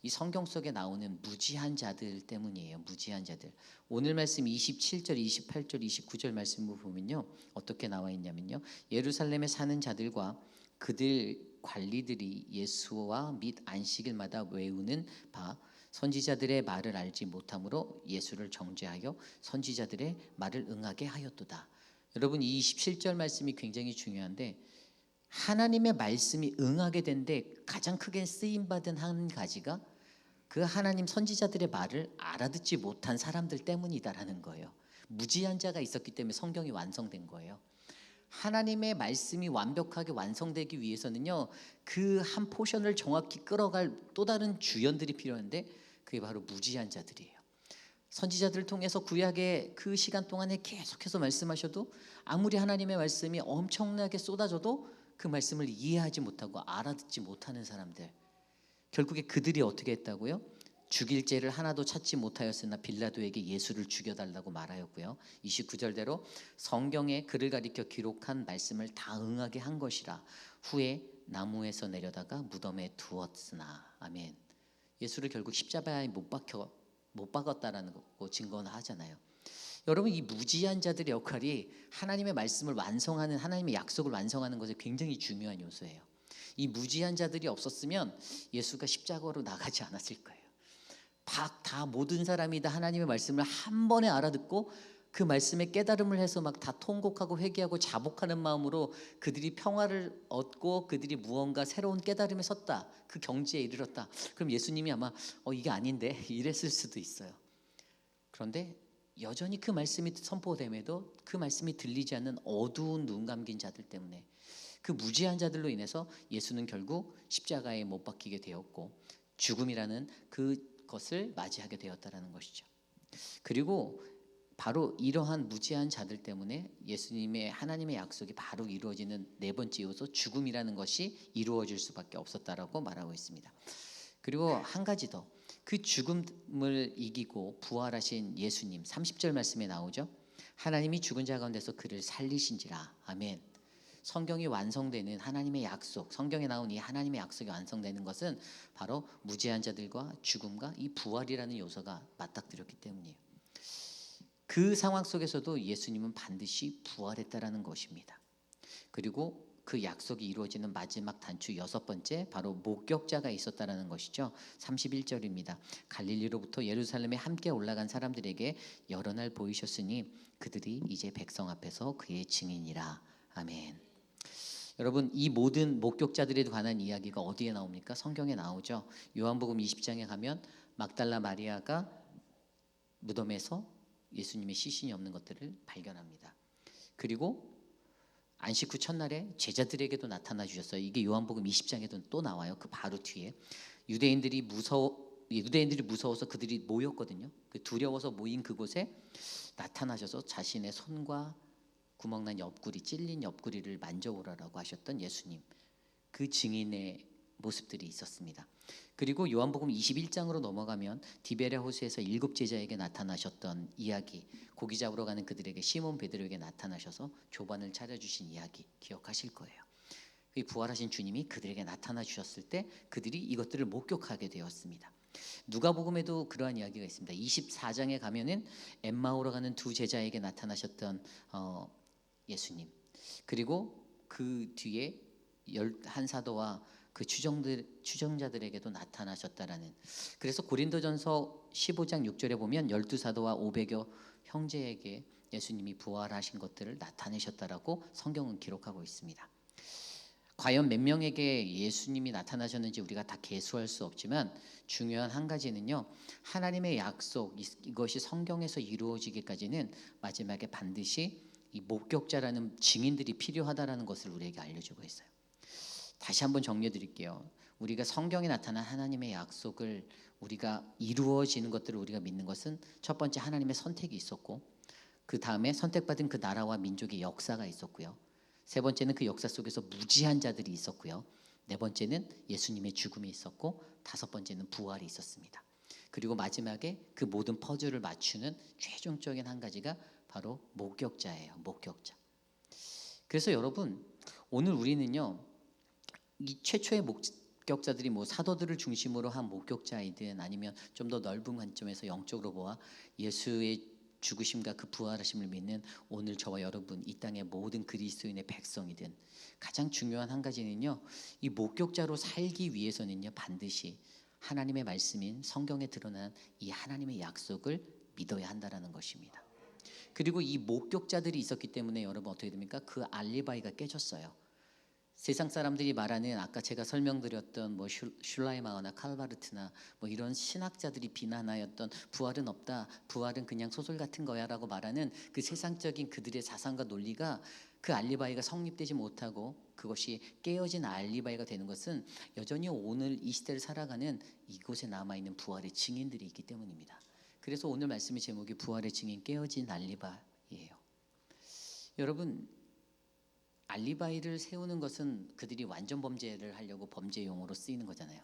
Speaker 3: 이 성경 속에 나오는 무지한 자들 때문이에요. 무지한 자들. 오늘 말씀 27절, 28절, 29절 말씀을 보면요, 어떻게 나와 있냐면요, 예루살렘에 사는 자들과 그들 관리들이 예수와 및 안식일마다 외우는 바 선지자들의 말을 알지 못함으로 예수를 정죄하여 선지자들의 말을 응하게 하였도다. 여러분, 이 27절 말씀이 굉장히 중요한데, 하나님의 말씀이 응하게 된데 가장 크게 쓰임받은 한 가지가 그 하나님 선지자들의 말을 알아듣지 못한 사람들 때문이다라는 거예요. 무지한 자가 있었기 때문에 성경이 완성된 거예요. 하나님의 말씀이 완벽하게 완성되기 위해서는요, 그 한 포션을 정확히 끌어갈 또 다른 주연들이 필요한데 그게 바로 무지한 자들이에요. 선지자들을 통해서 구약의 그 시간 동안에 계속해서 말씀하셔도 아무리 하나님의 말씀이 엄청나게 쏟아져도 그 말씀을 이해하지 못하고 알아듣지 못하는 사람들, 결국에 그들이 어떻게 했다고요? 죽일 죄를 하나도 찾지 못하였으나 빌라도에게 예수를 죽여달라고 말하였고요, 29절대로 성경에 그를 가리켜 기록한 말씀을 다 응하게 한 것이라 후에 나무에서 내려다가 무덤에 두었으나. 아멘. 예수를 결국 십자가에 못 박았다라는 거 증거는 하잖아요. 여러분, 이 무지한 자들의 역할이 하나님의 말씀을 완성하는, 하나님의 약속을 완성하는 것에 굉장히 중요한 요소예요. 이 무지한 자들이 없었으면 예수가 십자가로 나가지 않았을 거예요. 다 모든 사람이 다 하나님의 말씀을 한 번에 알아듣고 그 말씀에 깨달음을 해서 막 다 통곡하고 회개하고 자복하는 마음으로 그들이 평화를 얻고 그들이 무언가 새로운 깨달음에 섰다, 그 경지에 이르렀다. 그럼 예수님이 아마 이게 아닌데 이랬을 수도 있어요. 그런데 여전히 그 말씀이 선포됨에도 그 말씀이 들리지 않는 어두운 눈 감긴 자들 때문에, 그 무지한 자들로 인해서 예수는 결국 십자가에 못 박히게 되었고 죽음이라는 그것을 맞이하게 되었다라는 것이죠. 그리고 바로 이러한 무지한 자들 때문에 예수님의 하나님의 약속이 바로 이루어지는 네 번째 요소, 죽음이라는 것이 이루어질 수밖에 없었다라고 말하고 있습니다. 그리고 한 가지 더, 그 죽음을 이기고 부활하신 예수님, 30절 말씀에 나오죠. 하나님이 죽은 자 가운데서 그를 살리신지라. 아멘. 성경이 완성되는 하나님의 약속, 성경에 나온 이 하나님의 약속이 완성되는 것은 바로 무지한 자들과 죽음과 이 부활이라는 요소가 맞닥뜨렸기 때문이에요. 그 상황 속에서도 예수님은 반드시 부활했다라는 것입니다. 그리고 그 약속이 이루어지는 마지막 단추 여섯 번째, 바로 목격자가 있었다라는 것이죠. 31절입니다. 갈릴리로부터 예루살렘에 함께 올라간 사람들에게 여러 날 보이셨으니 그들이 이제 백성 앞에서 그의 증인이라. 아멘. 여러분, 이 모든 목격자들에 관한 이야기가 어디에 나옵니까? 성경에 나오죠. 요한복음 20장에 가면 막달라 마리아가 무덤에서 예수님의 시신이 없는 것들을 발견합니다. 그리고 안식 후 첫날에 제자들에게도 나타나 주셨어요. 이게 요한복음 20장에도 또 나와요. 그 바로 뒤에 유대인들이 무서워서 그들이 모였거든요. 두려워서 모인 그곳에 나타나셔서 자신의 손과 구멍난 옆구리, 찔린 옆구리를 만져보라라고 하셨던 예수님, 그 증인의 모습들이 있었습니다. 그리고 요한복음 21장으로 넘어가면 디베랴 호수에서 7 제자에게 나타나셨던 이야기, 고기 잡으러 가는 그들에게 시몬 베드로에게 나타나셔서 조반을 차려주신 이야기 기억하실 거예요. 부활하신 주님이 그들에게 나타나 주셨을 때 그들이 이것들을 목격하게 되었습니다. 누가복음에도 그러한 이야기가 있습니다. 24장에 가면은 엠마오로 가는 2 제자에게 나타나셨던 예수님, 그리고 그 뒤에 11사도와 그 추정자들에게도 나타나셨다라는. 그래서 고린도전서 15장 6절에 보면 12사도와 500여 형제에게 예수님이 부활하신 것들을 나타내셨다라고 성경은 기록하고 있습니다. 과연 몇 명에게 예수님이 나타나셨는지 우리가 다 계수할 수 없지만 중요한 한 가지는요, 하나님의 약속, 이것이 성경에서 이루어지기까지는 마지막에 반드시 이 목격자라는 증인들이 필요하다라는 것을 우리에게 알려주고 있어요. 다시 한번 정리해 드릴게요. 우리가 성경에 나타난 하나님의 약속을 우리가 이루어지는 것들을 우리가 믿는 것은 첫 번째 하나님의 선택이 있었고, 그 다음에 선택받은 그 나라와 민족의 역사가 있었고요, 세 번째는 그 역사 속에서 무지한 자들이 있었고요. 네 번째는 예수님의 죽음이 있었고, 다섯 번째는 부활이 있었습니다. 그리고 마지막에 그 모든 퍼즐을 맞추는 최종적인 한 가지가 바로 목격자예요. 목격자. 그래서 여러분, 오늘 우리는요, 이 최초의 목격자들이 뭐 사도들을 중심으로 한 목격자이든 아니면 좀 더 넓은 관점에서 영적으로 보아 예수의 죽으심과 그 부활하심을 믿는 오늘 저와 여러분, 이 땅의 모든 그리스도인의 백성이든, 가장 중요한 한 가지는요, 이 목격자로 살기 위해서는요, 반드시 하나님의 말씀인 성경에 드러난 이 하나님의 약속을 믿어야 한다는 것입니다. 그리고 이 목격자들이 있었기 때문에 여러분 어떻게 됩니까? 그 알리바이가 깨졌어요. 세상 사람들이 말하는, 아까 제가 설명드렸던 뭐 슐라이마어나 칼바르트나 뭐 이런 신학자들이 비난하였던 부활은 없다, 부활은 그냥 소설 같은 거야 라고 말하는 그 세상적인 그들의 사상과 논리가, 그 알리바이가 성립되지 못하고 그것이 깨어진 알리바이가 되는 것은 여전히 오늘 이 시대를 살아가는 이곳에 남아있는 부활의 증인들이 있기 때문입니다. 그래서 오늘 말씀의 제목이 부활의 증인, 깨어진 알리바이예요. 여러분, 알리바이를 세우는 것은 그들이 완전 범죄를 하려고 범죄 용어로 쓰이는 거잖아요.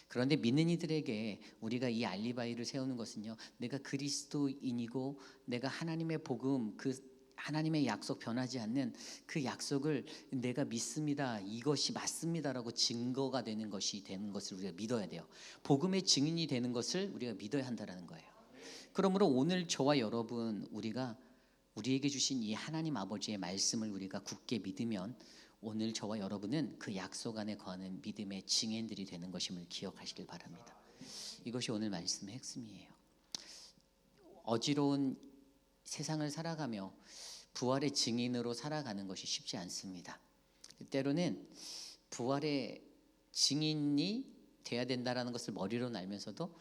Speaker 3: 그런데 믿는 이들에게 우리가 이 알리바이를 세우는 것은요, 내가 그리스도인이고 내가 하나님의 복음, 그 하나님의 약속, 변하지 않는 그 약속을 내가 믿습니다, 이것이 맞습니다라고 증거가 되는 것이 되는 것을 우리가 믿어야 돼요. 복음의 증인이 되는 것을 우리가 믿어야 한다는 거예요. 그러므로 오늘 저와 여러분, 우리에게 주신 이 하나님 아버지의 말씀을 우리가 굳게 믿으면 오늘 저와 여러분은 그 약속 안에 거하는 믿음의 증인들이 되는 것임을 기억하시길 바랍니다. 이것이 오늘 말씀의 핵심이에요. 어지러운 세상을 살아가며 부활의 증인으로 살아가는 것이 쉽지 않습니다. 때로는 부활의 증인이 돼야 된다는 것을 머리로 알면서도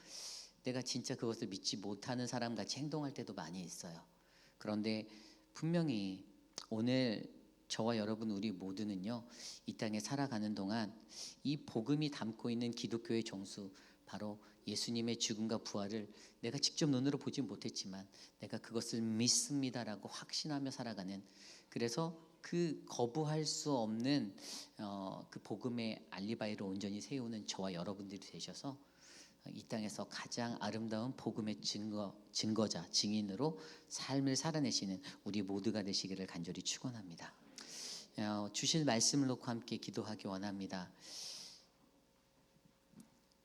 Speaker 3: 내가 진짜 그것을 믿지 못하는 사람같이 행동할 때도 많이 있어요. 그런데 분명히 오늘 저와 여러분, 우리 모두는요, 이 땅에 살아가는 동안 이 복음이 담고 있는 기독교의 정수, 바로 예수님의 죽음과 부활을 내가 직접 눈으로 보지 못했지만 내가 그것을 믿습니다라고 확신하며 살아가는, 그래서 그 거부할 수 없는 그 복음의 알리바이를 온전히 세우는 저와 여러분들이 되셔서 이 땅에서 가장 아름다운 복음의 증거자, 증인으로 삶을 살아내시는 우리 모두가 되시기를 간절히 축원합니다. 주실 말씀을 놓고 함께 기도하기 원합니다.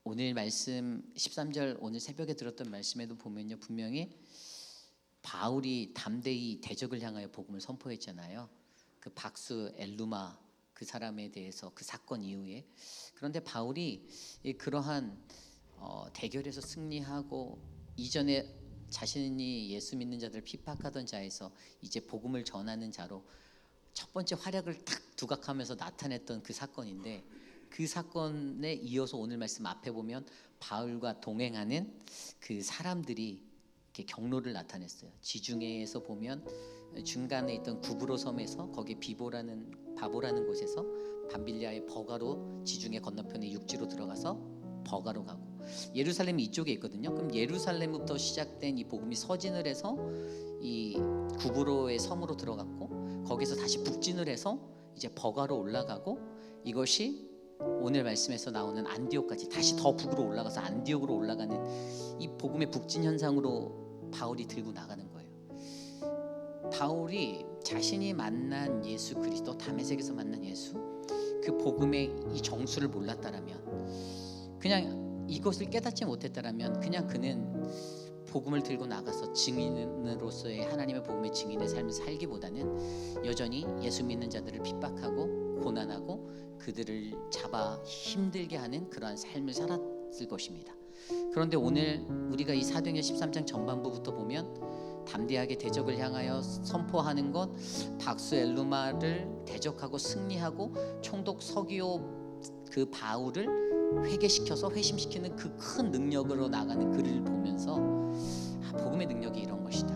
Speaker 3: 오늘 말씀 13절, 오늘 새벽에 들었던 말씀에도 보면요, 분명히 바울이 담대히 대적을 향하여 복음을 선포했잖아요. 그 박수 엘루마 그 사람에 대해서, 그 사건 이후에. 그런데 바울이 그러한 대결에서 승리하고 이전에 자신이 예수 믿는 자들을 핍박하던 자에서 이제 복음을 전하는 자로 첫 번째 활약을 탁 두각하면서 나타냈던 그 사건인데, 그 사건에 이어서 오늘 말씀 앞에 보면 바울과 동행하는 그 사람들이 이렇게 경로를 나타냈어요. 지중해에서 보면 중간에 있던 구브로 섬에서, 거기 바보라는 곳에서 밤빌리아의 버가로 지중해 건너편에 육지로 들어가서 버가로 가고, 예루살렘이 이쪽에 있거든요. 그럼 예루살렘부터 시작된 이 복음이 서진을 해서 이 구브로의 섬으로 들어갔고, 거기서 다시 북진을 해서 이제 버가로 올라가고, 이것이 오늘 말씀에서 나오는 안디옥까지 다시 더 북으로 올라가서 안디옥으로 올라가는 이 복음의 북진 현상으로 바울이 들고 나가는 거예요. 바울이 자신이 만난 예수 그리스도, 다메섹에서 만난 예수, 그 복음의 이 정수를 몰랐다라면, 그냥 이것을 깨닫지 못했다라면, 그냥 그는 복음을 들고 나가서 증인으로서의 하나님의 복음의 증인의 삶을 살기보다는 여전히 예수 믿는 자들을 핍박하고 고난하고 그들을 잡아 힘들게 하는 그러한 삶을 살았을 것입니다. 그런데 오늘 우리가 이 사도행전 13장 전반부부터 보면 담대하게 대적을 향하여 선포하는 것, 박수 엘루마를 대적하고 승리하고 총독 서기오 그 바울을 회개시켜서 회심시키는 그 큰 능력으로 나가는 그를 보면서 복음의 능력이 이런 것이다.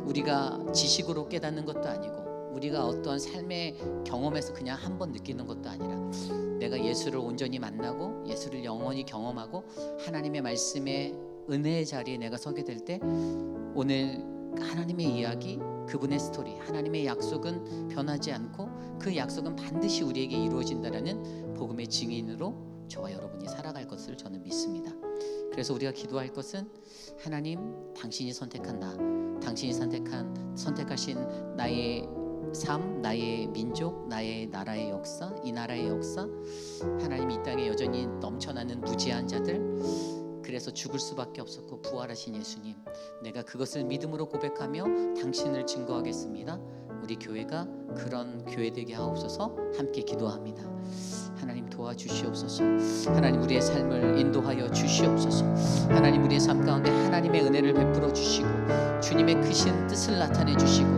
Speaker 3: 우리가 지식으로 깨닫는 것도 아니고 우리가 어떠한 삶의 경험에서 그냥 한번 느끼는 것도 아니라 내가 예수를 온전히 만나고 예수를 영원히 경험하고 하나님의 말씀의 은혜의 자리에 내가 서게 될 때 오늘 하나님의 이야기, 그분의 스토리, 하나님의 약속은 변하지 않고 그 약속은 반드시 우리에게 이루어진다라는 복음의 증인으로 저와 여러분이 살아갈 것을 저는 믿습니다. 그래서 우리가 기도할 것은 하나님, 당신이 선택한 나, 당신이 선택하신 나의 삶, 나의 민족, 나의 나라의 역사, 이 나라의 역사, 하나님 이 땅에 여전히 넘쳐나는 무지한 자들, 그래서 죽을 수밖에 없었고 부활하신 예수님, 내가 그것을 믿음으로 고백하며 당신을 증거하겠습니다. 우리 교회가 그런 교회 되게 하옵소서. 함께 기도합니다. 하나님 도와주시옵소서. 하나님 우리의 삶을 인도하여 주시옵소서. 하나님 우리의 삶 가운데 하나님의 은혜를 베풀어 주시고 주님의 크신 뜻을 나타내 주시고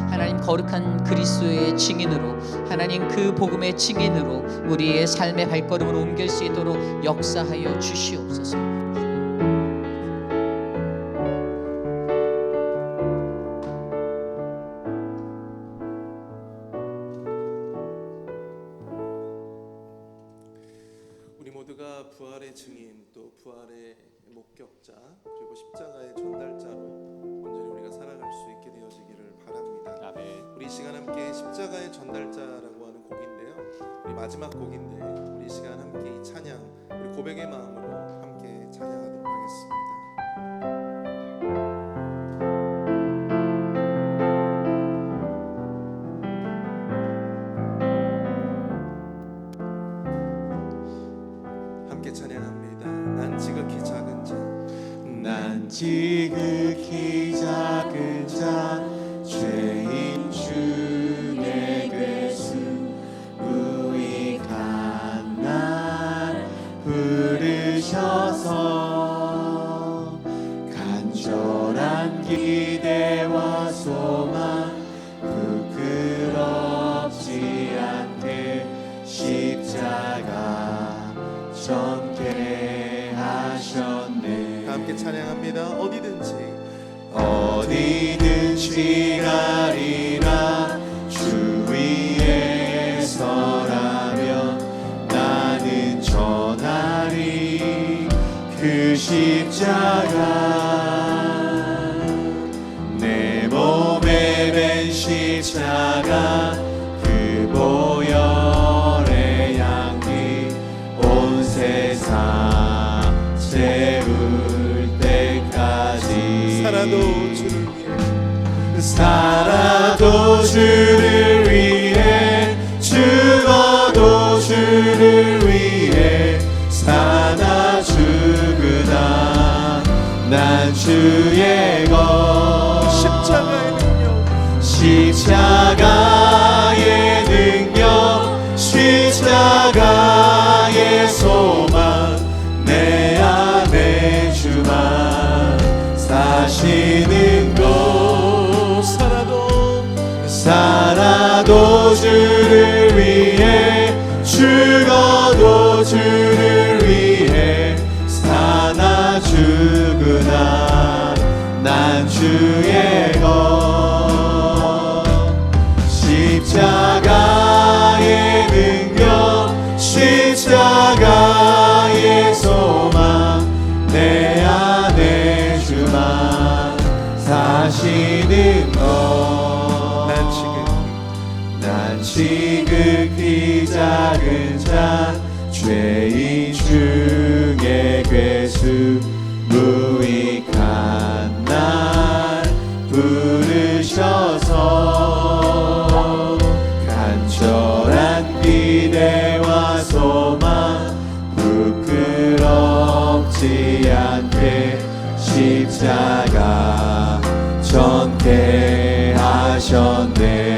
Speaker 3: 하나님 거룩한 그리스도의 증인으로, 하나님 그 복음의 증인으로 우리의 삶의 발걸음을 옮길 수 있도록 역사하여 주시옵소서.
Speaker 1: 우리 모두가 부활의 증인, 또 부활의 목격자, 그리고 십자가의 전달자로 온전히 우리가 살아갈 수 있게 되어지기를 바랍니다.
Speaker 2: 아멘.
Speaker 1: 우리 이 시간 함께 십자가의 전달자라고 하는 곡인데요, 우리 마지막 곡인데 우리 이 시간 함께 이 찬양, 우리 고백의 마음으로 함께 찬양하도록 하겠습니다. 함께 찬양합니다. 난 지극히 작은 자,
Speaker 2: 난 지극히 작은 자, 죄인 중에 괴수, 무익한 날 부르셔서 간절한 기대와 소망 부끄럽지 않게 십자가 전케 하셨네.
Speaker 1: 다 함께 찬양합니다.
Speaker 2: 어디든지 가리라. 주 위에 서라면 나는 전하리 그 십자가. 내 몸에 밴 십자가, 그 보혈의 향기 온 세상 채울 때까지. 살아도 주를 위해, 죽어도 주를 위해, 사나 죽으나 난 주의 것. 십자가의 능력, 십자가의 소망, 내 안에 주만 사시는 것. 살아도 주를 위해, 죽어도 주를 위해, 사나 죽으나 난 주의 것. 십자가의 능력, 십자가의 소망, 내 안에 주만 사시는 것. 난 지극히 작은 자, 죄인 중에 괴수, 무익한 날 부르셔서 간절한 기대와 소망 부끄럽지 않게 십자가 전케 하셨네.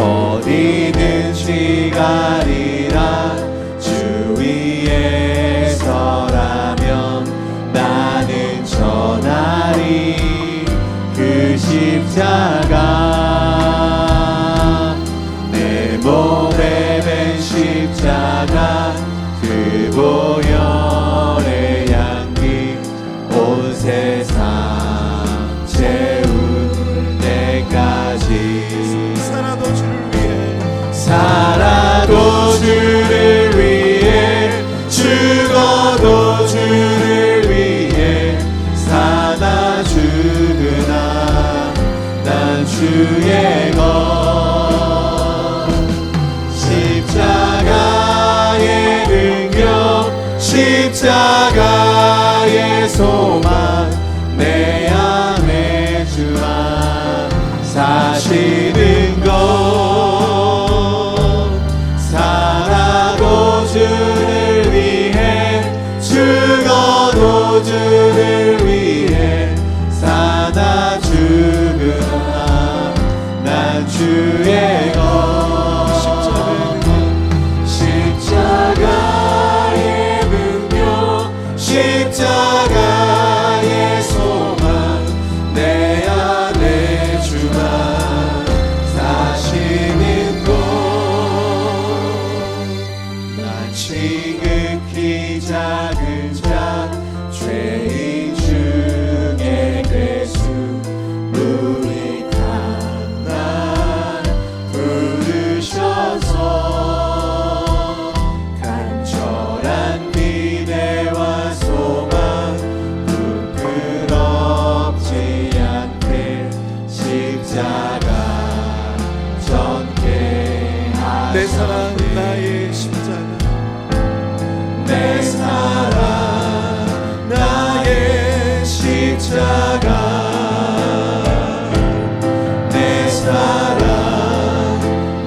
Speaker 2: 어디든지 가리라. 주 위에 서라면 나는 전하리 그 십자가. 내 몸에 밴 십자가, 그 보혈의 향기 온 세상 채울 때까지. 살아도 십자가의 소망 내 안에 주만 사시는 것 살아도 주를 위해 죽어도 주를 위해 사나 죽으나 난 주의 것 십자가의 능력 십자가의 소망 내 안에 주만 사시는 것 난 지극히 작은 자 죄인 중에 괴수 무익한 날 부르셔서 간절한 기대와 소망 부끄럽지 않게 십자가 전개
Speaker 1: 내 사랑 나의 십자가
Speaker 2: 내 사랑 나의 십자가 내 사랑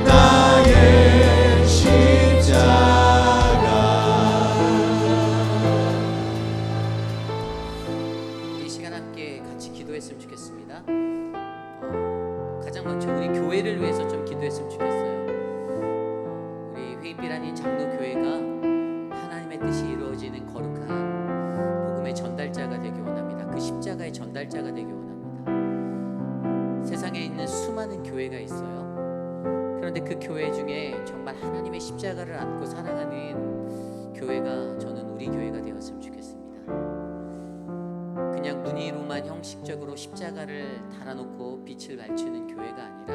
Speaker 2: 나의 십자가
Speaker 3: 이 시간 함께 같이 기도했으면 좋겠습니다. 가장 먼저 우리 교회를 위해서 좀 기도했으면 좋겠어요. 우리 회입길 아닌 장로교회가 하나님의 뜻이 이루어지는 거룩한 복음의 전달자가 되기 원합니다. 그 십자가의 전달자가 되기 원합니다. 세상에 있는 수많은 교회가 있어요. 그런데 그 교회 중에 정말 하나님의 십자가를 안고 살아가는 교회가 저는 우리 교회가 되었으면 좋겠습니다. 그냥 무늬로만 형식적으로 십자가를 달아놓고 빛을 발치는 교회가 아니라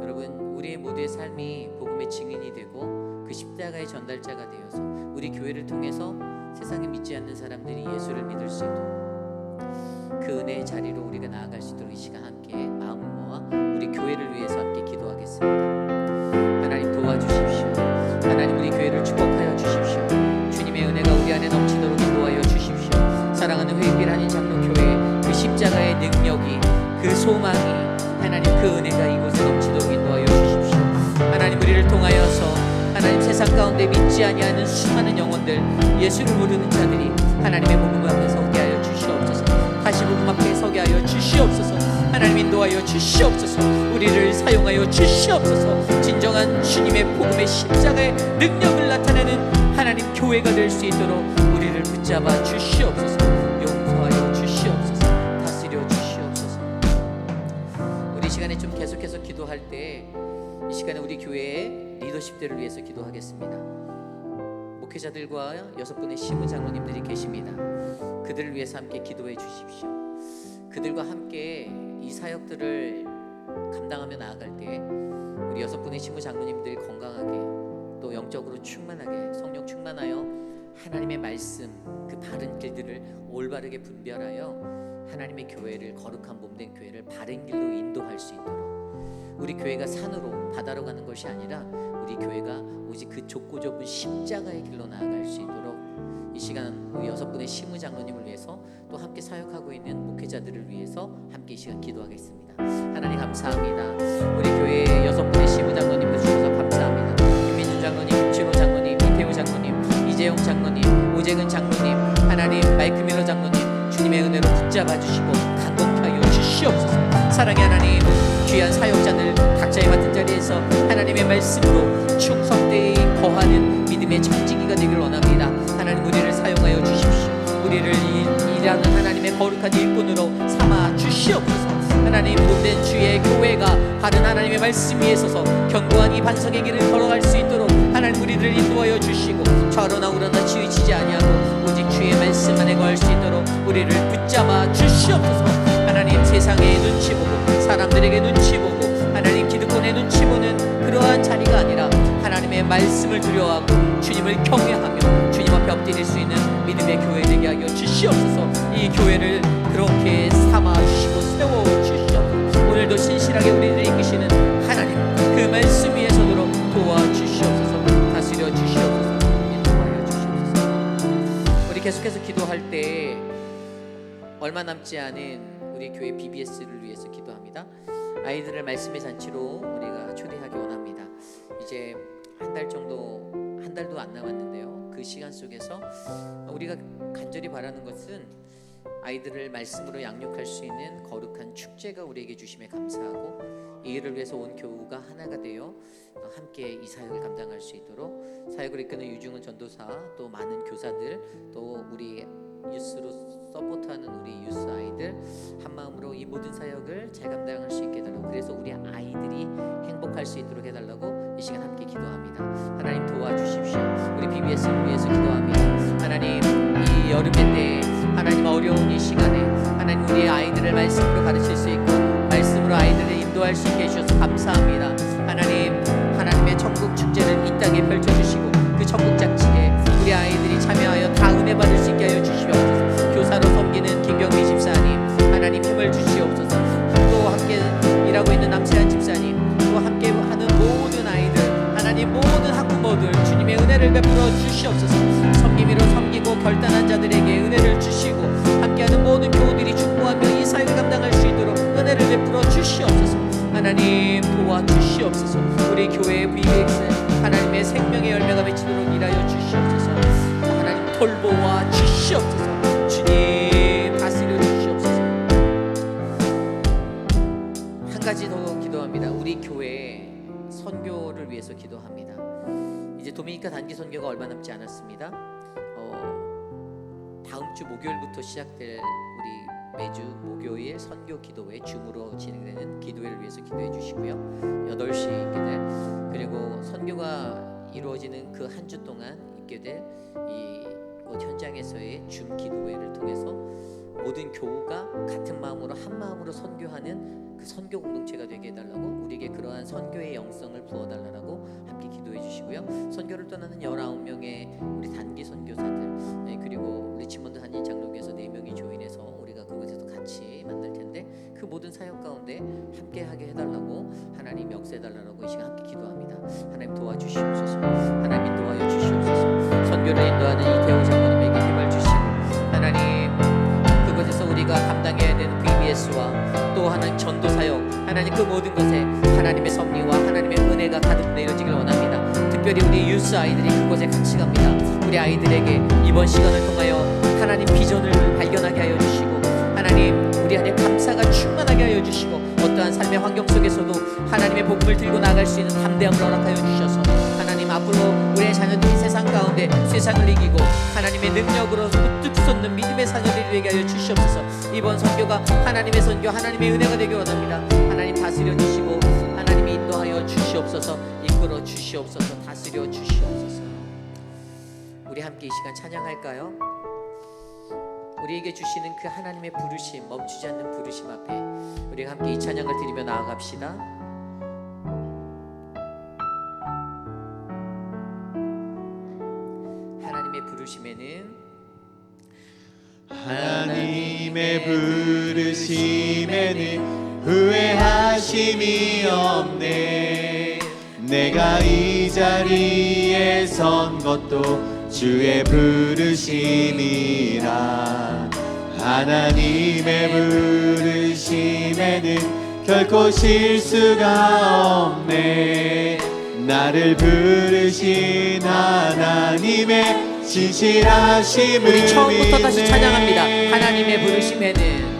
Speaker 3: 여러분 우리의 모두의 삶이 복음의 증인이 되고 그 십자가의 전달자가 되어서 우리 교회를 통해서 세상에 믿지 않는 사람들이 예수를 믿을 수 있도록 그 은혜의 자리로 우리가 나아갈 수 있도록 이 시간 함께 마음을 모아 우리 교회를 위해서 함께 기도하겠습니다. 하나님 도와주십시오. 하나님 우리 교회를 축복하여 주십시오. 주님의 은혜가 우리 안에 넘치도록 인도하여 주십시오. 사랑하는 회입길 한인 장로교회 그 십자가의 능력이 그 소망이 하나님 그 은혜가 이곳에 넘치도록 인도하여 주십시오. 하나님 우리를 통하여서 하나님 세상 가운데 믿지 아니하는 수많은 영혼들 예수를 모르는 자들이 하나님의 복음 앞에 서게 하여 주시옵소서. 다시 복음 앞에 서게 하여 주시옵소서. 하나님 인도하여 주시옵소서. 우리를 사용하여 주시옵소서. 진정한 주님의 복음의 십자가의 능력을 나타내는 하나님 교회가 될 수 있도록 우리를 붙잡아 주시옵소서. 용서하여 주시옵소서. 다스려 주시옵소서. 우리 시간에 좀 계속해서 기도할 때 이 시간에 우리 교회의 리더십들을 위해서 기도하겠습니다. 목회자들과 6분의 시무 장로님들이 계십니다. 그들을 위해서 함께 기도해 주십시오. 그들과 함께 이 사역들을 감당하며 나아갈 때 우리 6분의 시무 장로님들이 건강하게 또 영적으로 충만하게 성령 충만하여 하나님의 말씀 그 바른 길들을 올바르게 분별하여 하나님의 교회를 거룩한 몸된 교회를 바른 길로 인도할 수 있도록 우리 교회가 산으로 바다로 가는 것이 아니라 우리 교회가 오직 그 좁고 좁은 십자가의 길로 나아갈 수 있도록 이 시간 우리 6분의 시무 장로님을 위해서 또 함께 사역하고 있는 목회자들을 위해서 함께 이 시간 기도하겠습니다. 하나님 감사합니다. 우리 교회 6분의 시무 장로님을 주셔서 감사합니다. 김민준 장로님, 김진호 장로님, 이태우 장로님, 이재용 장로님, 오재근 장로님, 하나님 마이크밀러 장로님 주님의 은혜로 붙잡아 주시고 강건케 하여 주시옵소서. 사랑의 하나님 귀한 사역자들 각자의 맡은 자리에서 하나님의 말씀으로 충성되이 거하는 믿음의 청지기가 되길 원합니다. 하나님 우리를 사용하여 주십시오. 우리를 일하는 하나님의 거룩한 일꾼으로 삼아 주시옵소서. 하나님 몸된 주의 교회가 바른 하나님의 말씀 위에 서서 견고한 이 반석의 길을 걸어갈 수 있도록 하나님 우리를 인도하여 주시고 좌로나 우로나 치우치지 아니하고 오직 주의 말씀 안에 거할 수 있도록 우리를 붙잡아 주시옵소서. 하나님 세상의 눈치 보고 사람들에게 눈치 보고 하나님 기득권의 눈치 보는 그러한 자리가 아니라 하나님의 말씀을 두려워하고 주님을 경외하며 주님 앞에 엎드릴 수 있는 믿음의 교회 되게 하여 주시옵소서. 이 교회를 그렇게 삼아 주시고 세워 주시옵소서. 오늘도 신실하게 우리를 이끄시는 하나님 그 말씀 위에 서도록 도와주시옵소서. 다스려 주시옵소서. 인도하여 주시옵소서. 우리 계속해서 기도할 때 얼마 남지 않은 우리 교회 BBS를 위해서 기도합니다. 아이들을 말씀의 잔치로 우리가 초대하기 원합니다. 이제 한 달도 안 남았는데요. 그 시간 속에서 우리가 간절히 바라는 것은 아이들을 말씀으로 양육할 수 있는 거룩한 축제가 우리에게 주심에 감사하고, 이 일을 위해서 온 교우가 하나가 되어 함께 이 사역을 감당할 수 있도록 사역을 이끄는 유중훈 전도사, 또 많은 교사들, 또 우리 유스로 서포트하는 우리 유스 아이들 한 마음으로 이 모든 사역을 잘 감당할 수 있게 해달라고, 그래서 우리 아이들이 행복할 수 있도록 해달라고 이 시간 함께 기도합니다. 하나님 도와주십시오. 우리 BBS를 위해서 기도합니다. 하나님, 이 여름의 때에 하나님 어려운 이 시간에 하나님 우리의 아이들을 말씀으로 가르칠 수 있고 말씀으로 아이들을 인도할 수 있게 해주셔서 감사합니다. 하나님의 천국 축제를 이 땅에 펼쳐주시고 그 천국 잔치에 우리 아이들이 참여하여 다 은혜 받을 수 있게 하여 주시옵소서. 교사로 섬기는 김경미 집사님, 하나님 힘을 주시옵소서. 또 함께 일하고 있는 남세한 집사님, 또 함께 하는 모든 아이들, 하나님 모든 학부모들 주님의 은혜를 베풀어 주시옵소서. 섬김이로 섬기고 결단한 자들에게 은혜를 주시고 함께하는 모든 교우들이 축복하며 이 사역을 감당할 수 있도록 은혜를 베풀어 주시옵소서. 하나님 도와주시옵소서. 우리 교회의 BBX 하나님의 생명의 열매가 맺히도록 일하여 주시옵소서. 하나님 돌보아 주시옵소서. 주님 다스려 주시옵소서. 한 가지 더 기도합니다. 우리 교회 선교를 위해서 기도합니다. 이제 도미니카 단기 선교가 얼마 남지 않았습니다. 다음 주 목요일부터 시작될 우리 매주 목요일 선교 기도회, 줌으로 진행되는 기도회를 위해서 기도해 주시고요. 8시에 있게 될, 그리고 선교가 이루어지는 그 한 주 동안 있게 될 이곳 현장에서의 줌 기도회를 통해서 모든 교우가 같은 마음으로 한 마음으로 선교하는 그 선교 공동체가 되게 해달라고, 우리에게 그러한 선교의 영성을 부어달라고 함께 기도해 주시고요. 선교를 떠나는 19명의 우리 단기 선교사들, 그리고 리치몬드 한인 장로교에서 4명이 조인해서 우리가 그곳에서 같이 만날 텐데 그 모든 사역 가운데 함께하게 해달라고 하나님 역사해달라고 이 시간 함께 기도합니다. 하나님 도와주시옵소서. 하나님 도와여 주시옵소서. 선교를 인도하는 이태호 장로님에게 힘을 주시고, 하나님 그곳에서 우리가 감당해야 되는 BBS와 또 하나님 전도 사역, 하나님 그 모든 것에 하나님의 섭리와 하나님의 은혜가 가득 내려지길 원합니다. 특별히 우리 유스 아이들이 그곳에 같이 갑니다. 우리 아이들에게 이번 시간을 통하여 하나님 비전을 발견하게 하여 주시고, 하나님 우리 안에 감사가 충만하게 하여 주시고, 어떠한 삶의 환경 속에서도 하나님의 복음을 들고 나갈 수 있는 담대함을 허락하여 주셔서 하나님 앞으로 우리의 자녀들이 세상 가운데 세상을 이기고 하나님의 능력으로 우뚝 솟는 믿음의 자녀들이 되게 하여 주시옵소서. 이번 선교가 하나님의 선교, 하나님의 은혜가 되길 원합니다. 하나님 다스려 주시고 하나님이 인도하여 주시옵소서. 이끌어 주시옵소서. 다스려 주시옵소서. 우리 함께 이 시간 찬양할까요? 우리에게 주시는 그 하나님의 부르심, 멈추지 않는 부르심 앞에 우리가 함께 이 찬양을 드리며 나아갑시다. 하나님의 부르심에는
Speaker 2: 하나님의 부르심에는 후회하심이 없네. 내가 이 자리에 선 것도 주의 부르심이라. 하나님의 부르심에는 결코 실수가 없네. 나를 부르신 하나님의 진실하심을
Speaker 3: 우리 처음부터
Speaker 2: 믿네.
Speaker 3: 다시 찬양합니다. 하나님의 부르심에는,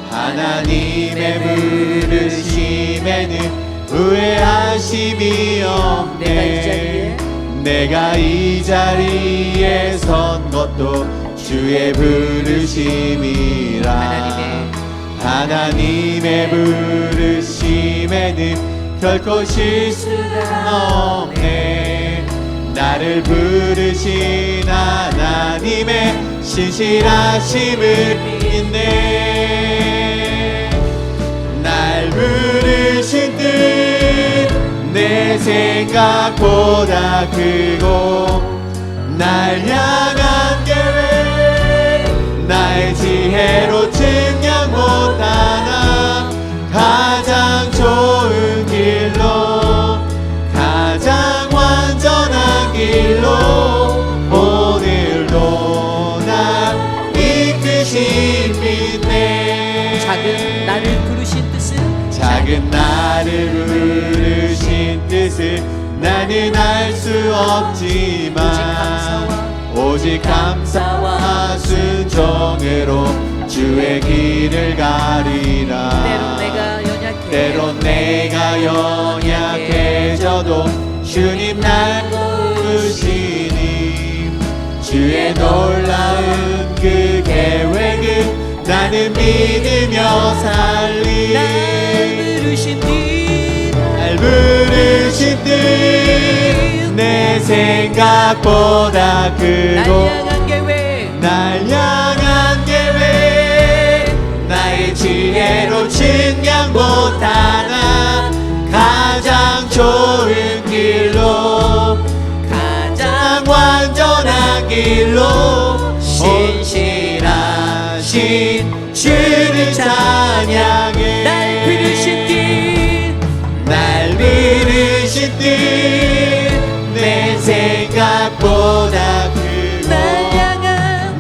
Speaker 2: 하나님의 부르심에는 후회하심이 없네. 내가 이 자리에 선 것도 주의 부르심이라. 하나님의 부르심에는 결코 실수가 없네. 나를 부르신 하나님의 신실하심을 믿네. 날 부르신 뜻 내 생각보다 크고, 날 향한 계획 나의 지혜로 증량 못하나. 가장 좋은 길로, 가장 완전한 길로 오늘도 작은 나를 부르신 뜻을 나는 알 수 없지만 오직 감사와 순종으로 주의 길을 가리라. 때론 내가 연약해져도 주님 날 부르시니 주의 놀라운 그 계획을 나는 믿으며 살리. 날 부르신 뜻 내 생각보다 크고 날 향한 계획 나의 지혜로 측량 못하나 가장 좋은 길로 가장 완전한 길로 신실하신 주를 찬양해. 날 부르신 뜻 내 생각보다 크고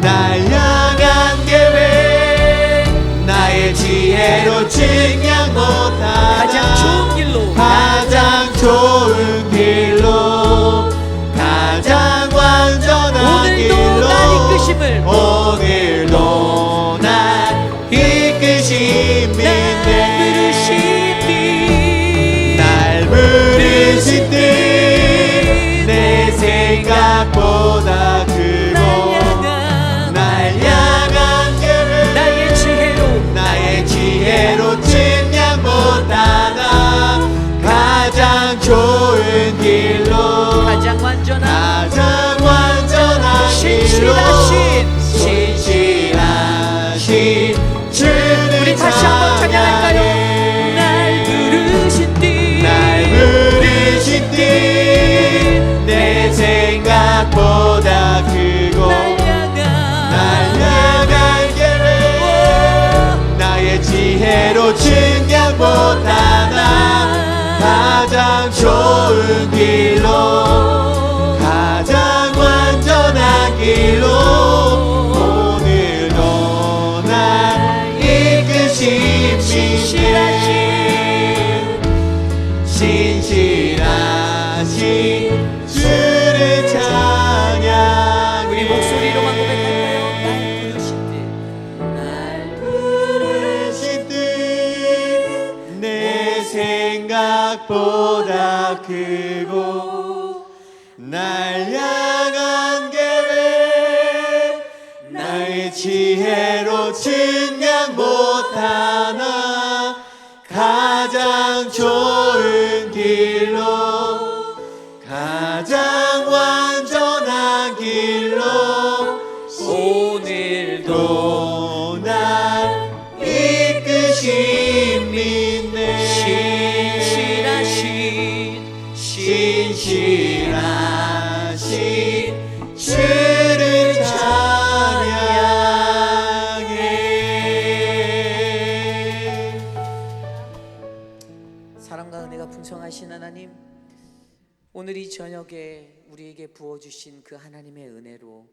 Speaker 2: 날 향한 계획 나의 지혜로 측량 못하나 가장 좋은 길로 가장 완전한 길로 오늘도 날 이끄심이네. 날 부르신 뜻 내 생각보다 크고 날 향한 계획 나의 지혜로 측량 못하나 가장 좋은 길로 가장 완전한 길로 신실하신 주를
Speaker 3: 우리 다시 한번 찬양할까요? 날 부르신 뜻
Speaker 2: 내 생각보다 크고 날 향한 계획 나의 지혜로 측량 못하나 가장 좋은 길로 가장 완전한 길로 오늘도 날 이끄심이네. 신실하신 주를 찬양.
Speaker 3: 우리 목소리로만 고백할까요?
Speaker 2: 날 부르신 뜻 내 생각보다 크고 날 향한 계획 나의 지혜로 측량 못하나 가장 좋은 길로 가장 완전한 길로 오늘도 날 이끄심 믿네. 신실하신 주를 찬양해.
Speaker 3: 사랑과 은혜가 풍성하신 하나님, 오늘 이 저녁에 우리에게 부어주신 그 하나님의 은혜로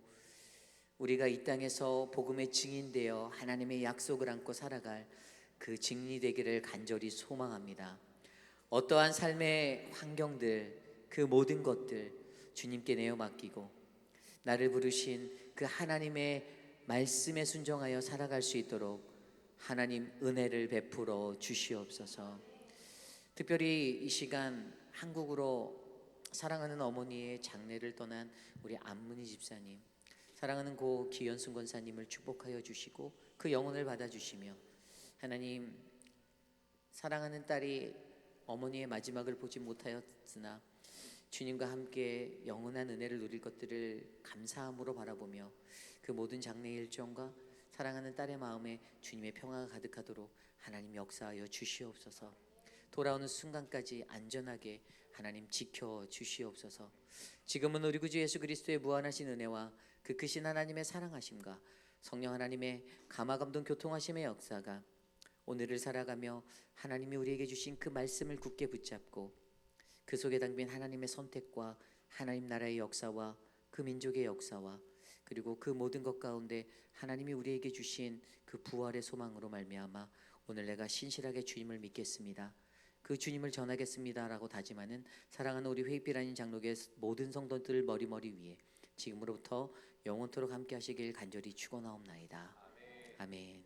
Speaker 3: 우리가 이 땅에서 복음의 증인되어 하나님의 약속을 안고 살아갈 그 증인이 되기를 간절히 소망합니다. 어떠한 삶의 환경들, 그 모든 것들 주님께 내어 맡기고 나를 부르신 그 하나님의 말씀에 순종하여 살아갈 수 있도록 하나님 은혜를 베풀어 주시옵소서. 특별히 이 시간 한국으로 사랑하는 어머니의 장례를 떠난 우리 안문희 집사님, 사랑하는 고 기현순 권사님을 축복하여 주시고 그 영혼을 받아주시며, 하나님 사랑하는 딸이 어머니의 마지막을 보지 못하였으나 주님과 함께 영원한 은혜를 누릴 것들을 감사함으로 바라보며 그 모든 장례 일정과 사랑하는 딸의 마음에 주님의 평화가 가득하도록 하나님 역사하여 주시옵소서. 돌아오는 순간까지 안전하게 하나님 지켜 주시옵소서. 지금은 우리 구주 예수 그리스도의 무한하신 은혜와 그 크신 하나님의 사랑하심과 성령 하나님의 감화감동 교통하심의 역사가 오늘을 살아가며 하나님이 우리에게 주신 그 말씀을 굳게 붙잡고 그 속에 담긴 하나님의 선택과 하나님 나라의 역사와 그 민족의 역사와 그리고 그 모든 것 가운데 하나님이 우리에게 주신 그 부활의 소망으로 말미암아 오늘 내가 신실하게 주님을 믿겠습니다. 그 주님을 전하겠습니다라고 다짐하는 사랑하는 우리 회의빛 아닌 장로교의 모든 성도들 머리머리 위에 지금으로부터 영원토록 함께 하시길 간절히 축원하옵나이다. 아멘.